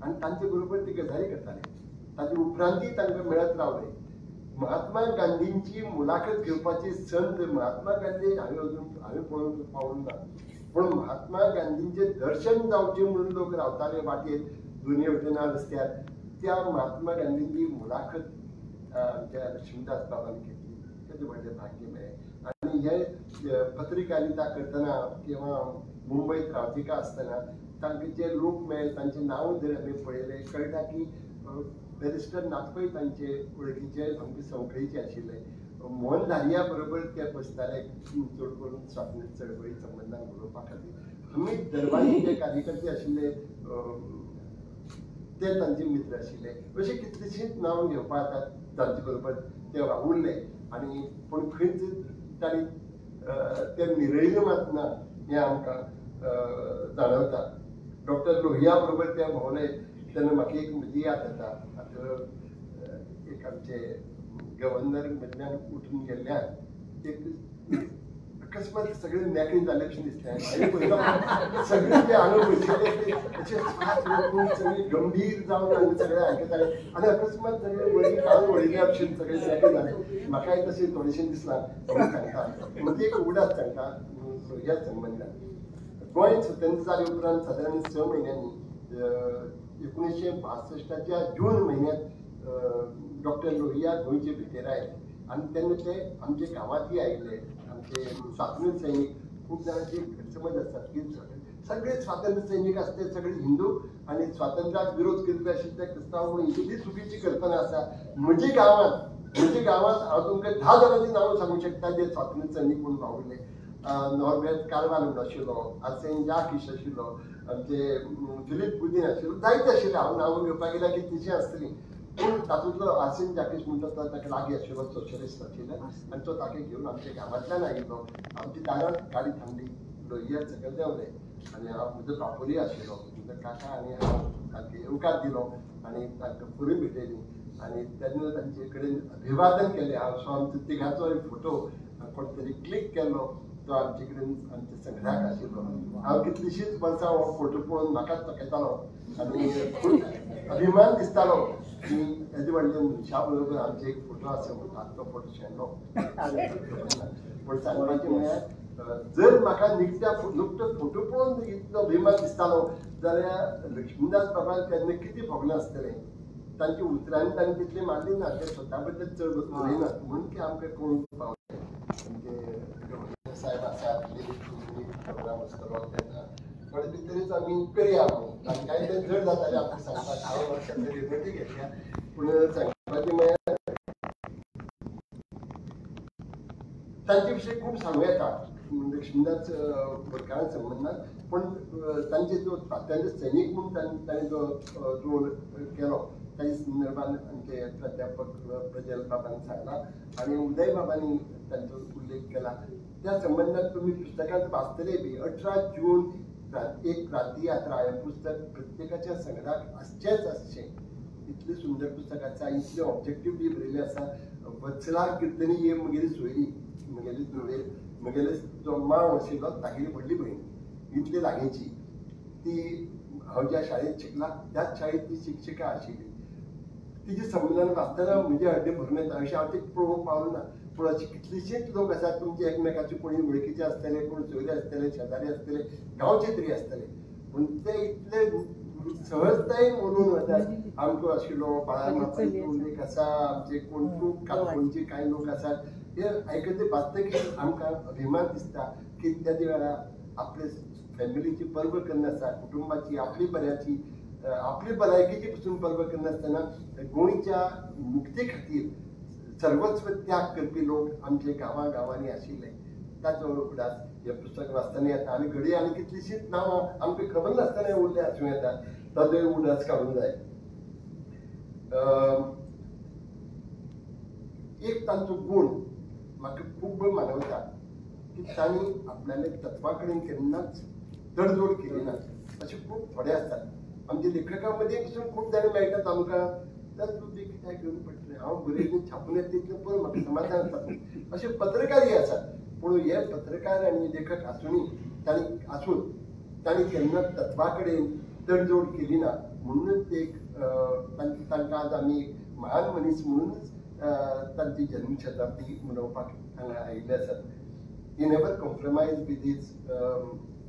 Speaker 10: आनी तांचे बरोबर ती गजाली करताले. ताचे उपरांतय तांकां मेळत रावले. महात्मा गांधींची मुलाखत घेवपाची संद महात्मा गांधी हांवें पळोवंक पावूंक ना, पूण महात्मा गांधींचें दर्शन जावचें म्हणून लोक रावताले वाटेर दोनी वटेन रस्त्यार. त्या महात्मा गांधींची मुलाखत आमच्या लक्ष्मीदास बाबान घेतली. तेजें व्हडलें भाग्य मेळ्ळें आणि हे पत्रकारिता करतना किंवा मुंबईत रावतिका असताना तांचे जे लोक मेळ्ळे तांचे नांव जर आमी पळयले कळटा की बॅरिस्टर नागपै तांचे वळखीचे आमचे संवकळीचे आशिल्ले. मोहन धारिया बरोबर ते बसताले चड करून स्वातंत्र्य चळवळी संबंदान उलोवपा खातीर. हमीद दरबारी जे कार्यकर्ते आशिल्ले ते तांचे मित्र आशिल्ले. अशे कितलेशींच नांव घेवपा जातात तांचे बरोबर ते वावुरले आनी पूण खंयच तांणी ते मिरयले मात ना हें आमकां जाणवता. डॉक्टर लोहिया बरोबर ते भोंवले तेन्ना म्हाका एक म्हजी याद येता. आतां एक आमचे गव्हर्नर मदल्यान उठून गेल्ल्यान एक अकस्मात सगळे मेकळी जाले अशें दिसलें. सगळे जे हांगा बशिल्ले ते अशे सगळे गंभीर जावन आनी सगळे आयकताले आनी अकस्मात सगळे वळी काळून वळिल्ले अशें सगळे मेकळे जाले. म्हाकाय तशें थोडेशें दिसलां. सांगता म्हणजे एक उगडास सांगता ह्या संबंदान. गोंय स्वतंत्र जाले उपरांत सादारण 6 म्हयन्यांनी 1962च्या जून म्हयन्यांत डॉक्टर लोहिया गोंयचे भितर आयले आनी तेन्ना ते आमचे गांवांतय आयिल्ले. आमचे स्वातंत्र्य सैनीक खूब जाणांची गैरसमज आसतात की सगळे स्वातंत्र्य सैनीक आसते सगळे हिंदू आनी स्वातंत्र्याक विरोध करपी आशिल्ले क्रिस्तांव म्हूण ही चुकीची कल्पना आसा. म्हज्या गांवांत हांव तुमकां 10 जाणांची नांवां सांगूंक शकता जे स्वातंत्र्य सैनीक म्हणून वावुरले. नॉर्बेट कार्वाल आशिल्लो, आर्सेन जाकिश आशिल्लो, आमचे फिलीप गुदीन आशिल्लो, जायते आशिल्ले. हांव नांवां घेवपाक गेल्यार कितलींशीं आसतलीं. पूण तातूंतलो आर्सेन जाकिश म्हणटा तो ताका लागीं आशिल्लो सोशलिस्ट आशिल्लो आनी तो ताका घेवन आमच्या गांवांतल्यान आयिल्लो. आमची दारांत गाडी थांबली. लोहिया सकयल देंवले आनी हांव म्हजो बापूय आशिल्लो. म्हजो काका आनी हांव तांकां येवकार दिलो आनी तांकां फुरी भेटयली आनी तेन्ना तांचे कडेन अभिवादन केलें. हांव सो आमचो तिगांचो एक फोटो कोण तरी क्लिक केलो तो आमचे कडेन आमच्या संग्रहाक आशिल्लो. हांव कितलींशींच वर्सां हो फोटो पळोवन म्हाकाच तोखेतालो आनी खूब अभिमान दिसतालो की हेजे व्हडले मनशा बरोबर आमचे एक फोटो आसा म्हणून तो फोटो शेणलो. पूण सांगपाचें म्हळ्यार जर म्हाका नुकतो फोटो पळोवन इतलो अभिमान दिसतालो जाल्यार लक्ष्मीदास बाबान तेन्ना कितें भोगलें आसतलें. तांच्या उतरांनी तांणी तितलें मारली ना. ते स्वता बद्दल चड उलयनात म्हणून की आमकां कळून पावलें. म्हणजे साहेब आसात प्रोग्राम आसतलो तेन्ना थोडे भितरच आमी करया म्हणून आनी कांय तें जड जातालें आमकां सांगपाक. हांव वर्सां रिबटी घेतल्या पूण सांगपाचें म्हळ्यार तांचे विशीं खूब सांगूं येता लक्ष्मीदास बोरकारा संबंदान. पूण तांचे जो स्वातंत्र्य सैनीक म्हणून ताणें जो रोल केलो ताचे संदर्भान आमचे प्राध्यापक प्रज्वल बाबान सांगला आनी उदय बाबांनी तांचो उल्लेख केला. त्या संबंधान तुमी पुस्तकांत वाचतले बी. 18 जून एक क्रांती यात्रा हें पुस्तक प्रत्येकाच्या संगडाक आसचेंच आसचें. इतलें सुंदर पुस्तक आसा. इतलें ऑब्जेक्टीव बी बरयलें आसा. वत्सलाल कीर्तनी ही म्हगेली सोयरी म्हगेली धुवेर म्हगेले जो मांव आशिल्लो तागेली व्हडली भयण इतली लागींची. ती हांव ज्या शाळेंत शिकला त्याच शाळेंत ती शिक्षिका आशिल्ली. तिचे संबंधान वाचतना म्हजे हड्डे भरून येता. अशें हांव ते पळोवंक पावलो ना. पूण अशे कितलेशेच लोक आसात तुमचे एकमेकाचे कोणी वळखीचे आसतले कोण सोयरे आसतले शेजारी आसतले गांवचे तरी आसतले पूण ते इतले सहजतायेन उलोवन वतात. आमचो आशिल्लो बाळामापाचो उल्लेख आसा. आमचे कोण खूब काणकोणचे कांय लोक आसात. हे आयकते वाचतकीर आमकां अभिमान दिसता की त्या वेळार आपले फॅमिलीची पर्व करनासतना कुटुंबाची आपली भलायकेची पसून पर्व करनासतना गोंयच्या मुक्ती खातीर सर्वस्व त्याग करपी लोक आमचे गांवांनी आशिल्ले. ताचो उगडास हे पुस्तक वाचतना येता आनी घडये आनी कितलींशींच नांवां आमकां खबर नासतना उरले आसूं येता. ताचोय उगडास काडूंक जाय. एक तांचो गूण म्हाका खूब मानवता की तांणी आपल्याले तत्वा कडेन केन्नाच तडजोड केली ना. अशे खूब थोडे आसतात. आमच्या लेखकां मदीं पसून खूब जाणां मेळटात आमकां तूं बी कित्याक घेवन पडटलें हांव बरयलें छापून येता तितलें पळय म्हाका समाधान जाता. अशे पत्रकारय आसात. पूण हे पत्रकार आनी लेखक आसून तांणी केन्ना तत्वा कडेन तडजोड केली ना. म्हणूनच एक तांकां आज आमी महान मनीस म्हणूनच तांची जन्म शताब्दी मनोवपाक हांगा आयिल्ले आसात. He never compromise with his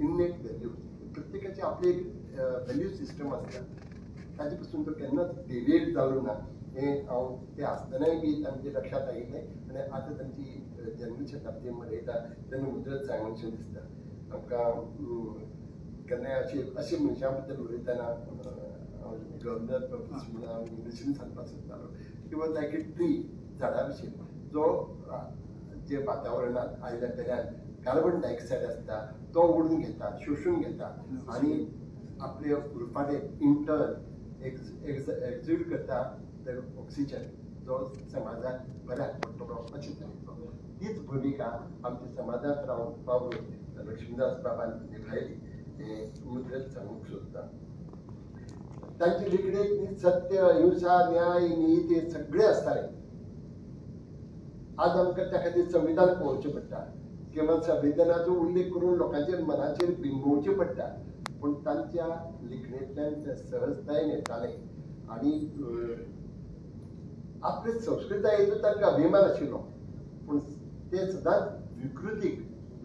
Speaker 10: innate values. प्रत्येकाची आपली एक व्हॅल्यू सिस्टम आसता. ताजे पासून तो केन्नाच डेविएट जावं ना हें हांव ते आसतनाय बी तांचे लक्षांत आयिल्लें आनी आतां तांची जन्म शताब्दी मनयता तेन्ना मुद्रत सांगूनशें दिसता आमकां केन्नाय अशें मनशां बद्दल उलयतना गव्हर्नर हांव इंग्लिशीन सांगपाक सोदतालो की वॉज लायक ए ट्री झाडा भशेन जो जे वातावरणांत आयल्या तऱ्यान कार्बन डायऑक्सायड आसता तो ओडून घेता शोशून घेता आनी आपले उरफाटे इंटर्न एक्झ्यूट करता ऑक्सिजन जो समाजाक बऱ्याक पडटलो अशें तरेचो तीच भुमिका आमच्या समाजांत रावन वावरून लक्ष्मीदास बाबान निभायली हें मुद्रत सांगूंक सोदता तांचे लिखणेक सत्य अहिंसा न्याय नीती हे सगळे आसताले आज आमकां त्या खातीर संविधान पळोवचें पडटा केवळ संविधानाचो उल्लेख करून लोकांच्या मनाचेर बिंबोवचें पडटा पूण तांच्या लिखणेंतल्यान ते सहजतायेन येताले आनी आपले संस्कृतायेचो तांकां अभिमान आशिल्लो पूण ते सदांच विकृतीक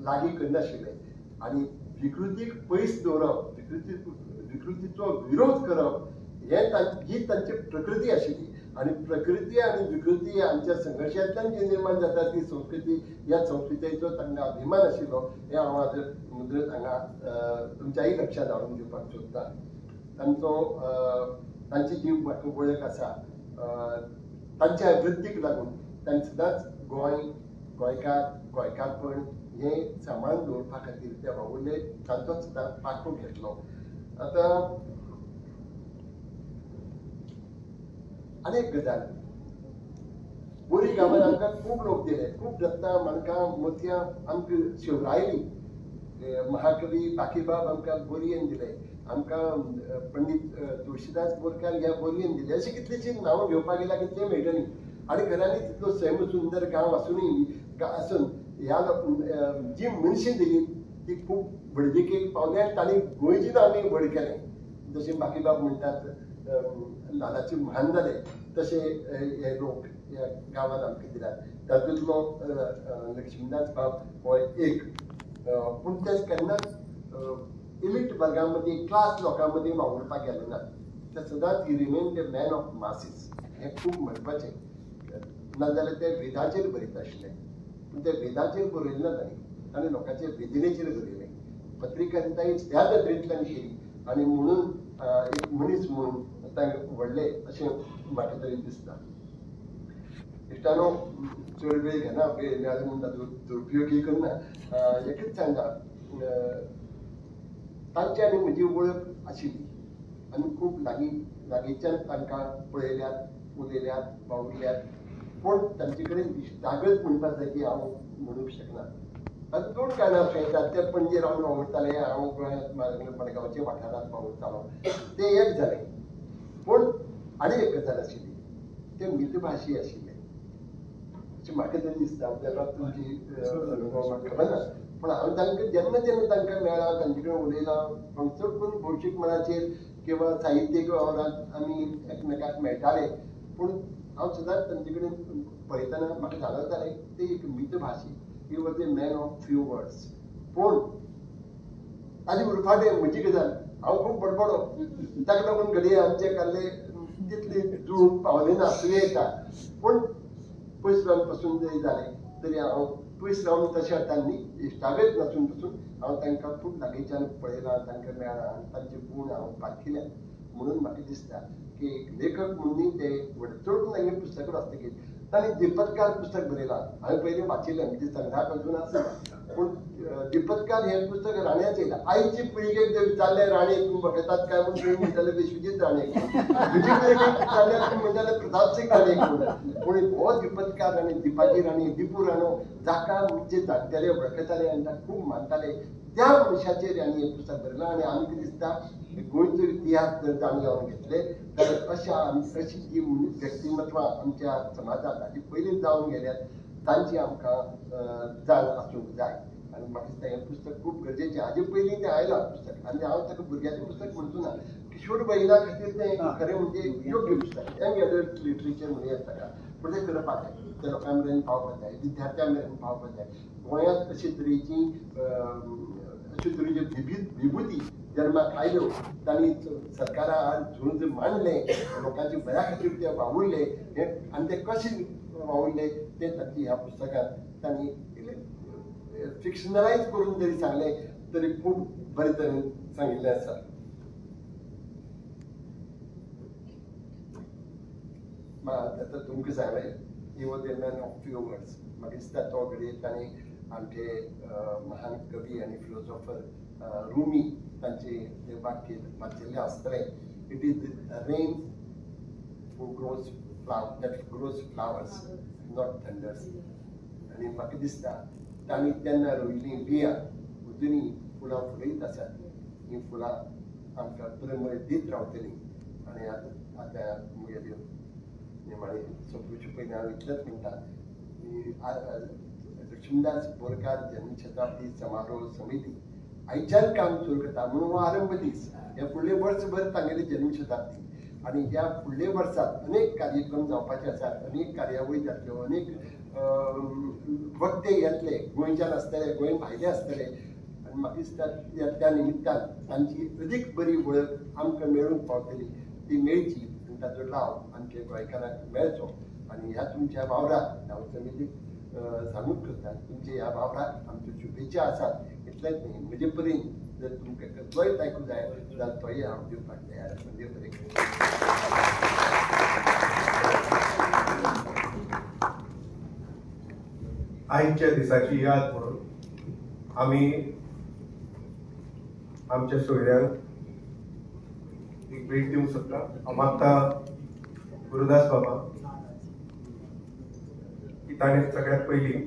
Speaker 10: लागीं करनाशिल्ले आनी विकृतीक पयस दवरप विकृतीचो विरोध करप ही तांची प्रकृती आशिल्ली आनी प्रकृती आनी विकृती हांच्या संघर्शांतल्यान जी निर्माण जाता ती संस्कृती ह्या संस्कृतीचो तांकां अभिमान आशिल्लो हें हांव आज मुद्रत हांगा तुमच्याय लक्षांत हाडून दिवपाक सोदतां तांची जी वळख आसा तांच्या वृत्तीक लागून तांणी सदांच गोंयकारपण हें सांबाळून दवरपा खातीर ते वावुरले तांचो सदांच पाखो घेतलो आतां आनी एक गजाल बोरी गांवांत आमकां खूब लोक दिले खूब रत्नां माणकां मोतयां आमकां शिवरायली महाकवी बाकीबाब आमकां बोरयेन दिले आमकां पंडीत तुळशीदास बोरकार ह्या बोरयेन दिले अशी कितलीशीं नांवां घेवपाक गेल्यार कितलीं मेळटलीं आनी घरांनी तितलो सैम सुंदर गांव आसून ह्या जी मनशां दिली ती खूब व्हडविकेक पावली आनी तांणी गोंयचें नांव आमी व्हड केलें जशें बाकीबाब म्हणटात लालाचे म्हान जाले तशे हे लोक ह्या गांवांत आमकां दिल्यात तातूंतलो लक्ष्मीदास बाब हो एक पूण ते केन्नाच इलिट वर्गां मदीं क्लास लोकां मदीं वावुरपाक गेलो ना ते सदांच he remain the man of masses हें खूब म्हत्वाचें नाजाल्यार ते वेदाचेर बरयता आशिल्ले पूण ते वेदाचेर बरयले ना तांणी लोकांचे वेदनेचेर बरयले पत्रिकारिताय ह्या नदरेंतल्यान केली आनी म्हणून एक मनीस म्हणून तांकां व्हडले अशें म्हाका तरी दिसता इश्टानो चड वेळ घेना वेळ मेळ्ळो म्हूण ताचो दुरुपयोगय करना एकच सांगता तांची आनी म्हजी वळख आशिल्ली आनी खूब लागींच्यान तांकां पळयल्यात उलयल्यात वावुरल्यात पूण तांचे कडेन इश्टागत म्हणपाक जाय ती हांव म्हणूंक शकना तातूंत दोन कारणां अशें येतात ते पणजे रावन वावुरताले हांव गोंयांत मडगांवच्या वाठारांत वावुरतालो ते एक जालें पूण आनी एक गजाल आशिल्ली ते मितभाशी आशिल्ले अशें म्हाका तरी दिसता तेन्ना तुमची अनुभव म्हाका खबर ना पूण हांव तांकां जेन्ना तांकां मेळ्ळा तांचे कडेन उलयलां पूण चड करून भौशीक मनाचेर किंवा साहित्यीक वावरांत आमी एकमेकाक मेळटाले पूण हांव सदांच तांचे कडेन पळयतना म्हाका जाणवतालें ते एक मितभाशी he was a man of few words पूण ताजे उरफाटे म्हजी गजाल हांव खूब बडबडो ताका लागून घडये आमचे काल्ले तितले जुळूंक पावले ना तुवें येता पूण पयस रावन पासून जरी जालें तरी हांव पयस रावन तशें तांणी इश्टागत नासून पासून हांव तांकां खूब लागींच्यान पळयलां तांकां मेळ्ळां आनी तांचे गूण हांव पारखिल्यात म्हणून म्हाका दिसता की एक लेखक म्हणून ते चड तांगे पुस्तकां वाचतकीर तांणी दिपत्कार पुस्तक बरयलां हांवें पयलीं वाचिल्लें म्हणजे संग्रहाक अजून आसा पूण दिपत्कार हें पुस्तक राण्याचें येयलां आयचे पिळगेक जर विचारलें राणे तूं बटयतात काय म्हूण तुवें म्हणटाले विश्वजीत राणेक तुजे पिळगेक विचारल्यार तूं म्हणटाले प्रताप सिंग राणेक म्हणून पूण हो दिपत्कार राणी दिपाची राणी दिपू राणो जाका म्हणजे जाणटेले वळखताले आनी ताका खूब मानताले त्या मनशाचेर हांणी हें पुस्तक बरयलां आनी आमकां दिसता गोंयचो इतिहास जर जाणून हांवें घेतले जाल्यार अशी जी व्यक्तिमत्वां आमच्या समाजांत हाची पयलीं जावन गेल्यात तांची आमकां जाण आसूंक जाय आनी म्हाका दिसता हें पुस्तक खूब गरजेचें हाजे पयलीं तें आयलां पुस्तक आनी हांव ताका भुरग्याचें पुस्तक म्हणचो ना किशोर बायलां खातीर तें खरें म्हणजे योग्य पुस्तक यंग एडल्ट लिटरेचर म्हणयात ताका पूण तें करपाक जाय ते लोकां मेरेन पावपाक जाय विद्यार्थ्यां मेरेन पावपाक जाय गोंयांत अशे तरेची विभुती जन्माक आयल्यो तांणी सरकारा आड झूंज मांडले लोकांच्या बऱ्या खातीर ते वावुरले आनी ते कशे वावुरले ते तांची ह्या पुस्तकांत तांणी फिक्शनलायज करून जरी सांगले तरी खूब बरे तरेन सांगिल्लें आसा. आतां तुमकां सांगलें ही was a man of few words. म्हाका दिसता तो घडये तांणी आमचे महान कवी आनी फिलोसॉफर रुमी तांचे ते वाक्य वाचिल्लें आसतलें. It is rain grows flowers not thunder's. आनी म्हाका दिसता तांणी तेन्ना रोयिल्लीं बियां अजुनी फुलां फुलयत आसात. हीं फुलां आमकां परिमळ दीत रावतलीं. आनी आतां मुगेल्यो निमाणी सोंपवचे पयलीं हांव इतलेंच म्हणटा लक्ष्मीदास बोरकार जन्म शताब्दी समारोह समिती आयच्यान काम सुरू करता म्हणून हो आरंभ दीस. हे फुडले वर्सभर तांगेली जन्म शताब्दी आनी ह्या फुडले वर्सांत अनेक कार्यक्रम जावपाचे आसात. अनेक कार्यावळी जातल्यो. अनेक वक्ते येतले. गोंयच्यान आसतले गोंय भायले आसतले. आनी म्हाका दिसता त्या निमित्तान तांची अदीक बरी वळख आमकां मेळूंक पावतली. ती मेळची आनी ताचो लाव आमच्या गोंयकारांक मेळचो. आनी ह्या तुमच्या वावराक हांव समितीक सांगूंक सोदता तुमच्या ह्या वावराक आमच्यो शुभेच्छा आसात. इतलेंच न्ही म्हजे परीन जर तुमकां कसलोय आयकूंक जाय जाल्यार तोय हांव दिवपाक तयार. म्हणजे बरें
Speaker 1: आजच्या दिसाची याद म्हणून आम्ही आमच्या सोयऱ्यांक एक भेट दिवंक सोदता. हांव मागता गुरुदास बाबा की ताणें सगळ्यात पयलीं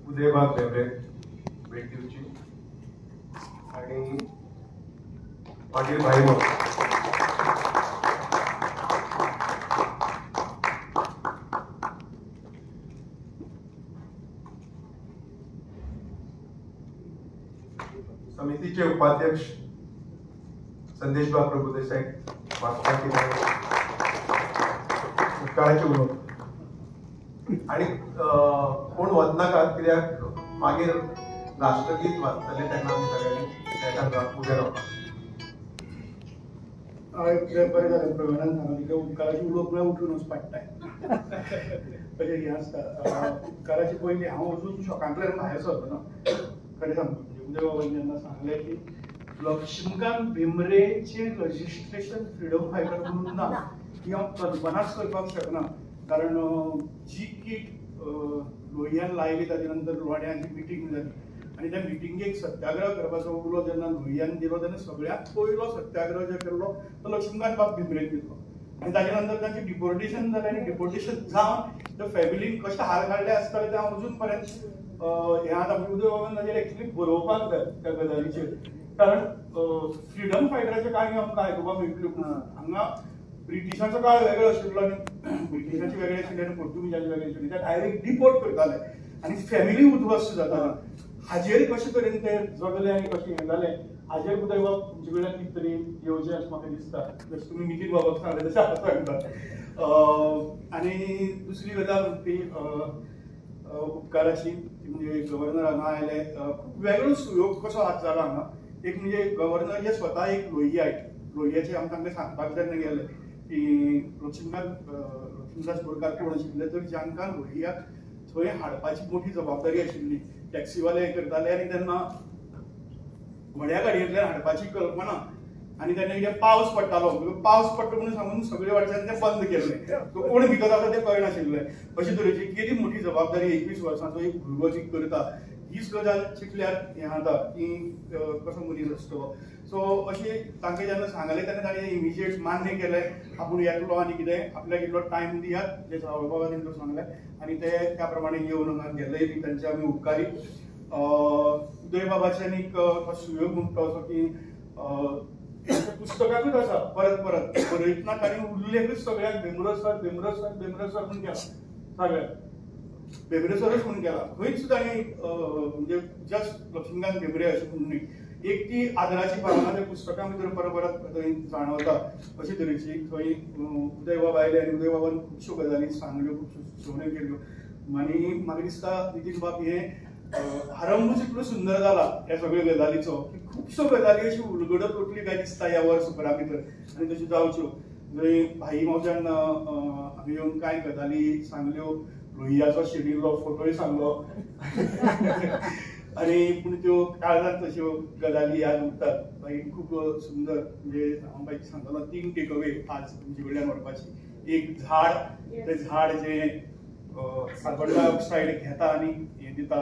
Speaker 1: उदयबाब देवरेक भेट दिवची आनी मागीर भाईमो समितीचे उपाध्यक्ष संदेशबाब प्रभुदेसाई वाचपाची उपकाराचे उलोवप आणि कोण वचनाकात कित्याक मागीर राष्ट्रगीत वाचतले तेन्ना आमी सगळ्यांनी उबे रावपाक.
Speaker 4: बरें जालें प्रवीणान सांगलें की उपकाराची उलोवप म्हळ्यार उठूनच पडटाय. अशें हें आसता. उपकाराचे पयलीं हांव अजून शॉकांतल्यान भायर सरलो ना. खरें सांगता उदय बाबान जेन्ना सांगलें की लक्ष्मीकांत भिमरेचें रजिस्ट्रेशन फ्रिडम फायटर म्हणून ना ही हांव कल्पनाच करपाक शकना. कारण जी किट लोहियान लायली ताचे नंतर लोण्याची मिटींग जाली आनी त्या मिटिंगेक सत्याग्रह करपाचो उलो जेन्ना लोहियान दिलो तेन्ना सगळ्यांत पयलो सत्याग्रह जो केल्लो तो लक्ष्मीकांत बाब भिमरेन दिलो. आनी ताचे नंतर ताचें डिपोर्टेशन जालें आनी डिपोर्टेशन जावन त्या फॅमिलीन कशें हाल काडले आसतले ते हांव अजून पर्यंत हें आतां उदय बाबान ताचेर एक्चुली बरोवपाक जाय त्या गजालीचेर. कारण फ्रिडम फायटराच्यो काणी आमकां आयकुपाक मेळटल्यो. हांगा ब्रिटिशांचो काळ वेगळो आशिल्लो आनी ब्रिटिशांचे वेगळे आशिल्ले आनी पोर्तुगीजांचे वेगळे आशिल्ले. ते डायरेक्ट डिपोर्ट करताले आनी फॅमिली उध्वस्त जाताली. हाजेर कशें तरेन ते जगले आनी कशें हें जालें हाजेर उदय बाब तुमचे कडल्यान कितें तरी येवचें अशें म्हाका दिसता. जशें तुमी नितीन बाबाक सांगलें तशें हांव सांगता. आनी दुसरी गजाल ती उपकाराची म्हणजे गव्हर्नर हांगा आयले. खूब वेगळो सुयोग कसो आज जाला हांगा. एक म्हणजे गव्हर्नर जे स्वता एक लोहियाचे आमी तांकां सांगपाक जेन्ना गेले की लक्ष्मीदास बोरकार कोण आशिल्ले तर जांकां लोहियाक थंय हाडपाची मोठी जबाबदारी आशिल्ली. टॅक्सीवाले करताले आनी तेन्ना व्हड्या गाडयेंतल्यान हाडपाची कल्पना आनी तेन्ना कितें पावस पडटालो. पावस पडटा म्हणून सांगून सगळे वाटच्यान तें बंद केल्लें. कोण भितर आसा तें कळनाशिल्लें. अशे तरेची केदी मोठी जबाबदारी 21 वर्सांचो एक भुरगो जी करता हीच गजाल चिंतल्यार हें जाता की कसो मनीस आसतलो. सो अशी तांकां जेन्ना सांगलें तेन्ना ताणें इमिजिएट मान्य केलें आपूण येतलो आनी कितें आपल्याक इल्लो टायम दियात जें सावळ बाबा तेंकां सांगलें आनी ते त्या प्रमाणे येवन हांगा गेले बी तांचे आमी उपकारी. उदय बाबाच्यान एक सुयोग म्हणटा असो की पुस्तकाकूच आसा परत परत बरयतना ताणें उल्लेखच सगळ्याक भेंब्रो सर म्हणून केला. सगळ्याक भेंब्रेसरच म्हणून केला. खंयच ताणें म्हणजे जस्ट लक्ष्मीकांत भेंब्रे अशें म्हणून न्ही. एक ती आदराची भावना त्या पुस्तकां भितर परत थंय जाणवता. अशे तरेची थंय उदय बाब आयले आनी उदय बाबान खुबश्यो गजाली सांगल्यो खुबश्यो सुचोवण्यो केल्यो. आनी म्हाका दिसता नितीन बाब हे आरंभूच इतलो सुंदर जाला ह्या सगळ्या गजालीचो की खुबश्यो गजाली अशी उलगडत उठली काय दिसता ह्या वर्सभरा भितर आनी तश्यो जावच्यो. जंय भाई मावशान हांगा येवन कांय गजाली सांगल्यो, रोहियाचो शेड्युल्लो फोटोय सांगलो आनी पूण त्यो काळजांत तश्यो गजाली याद उरतात. मागीर खूब सुंदर म्हणजे हांव बाईक सांगतालो 3 टेकअवे आज तुमचे कडल्यान व्हरपाची. एक झाड, तें झाड जें कार्बन डायऑक्सायड घेता आनी हें दिता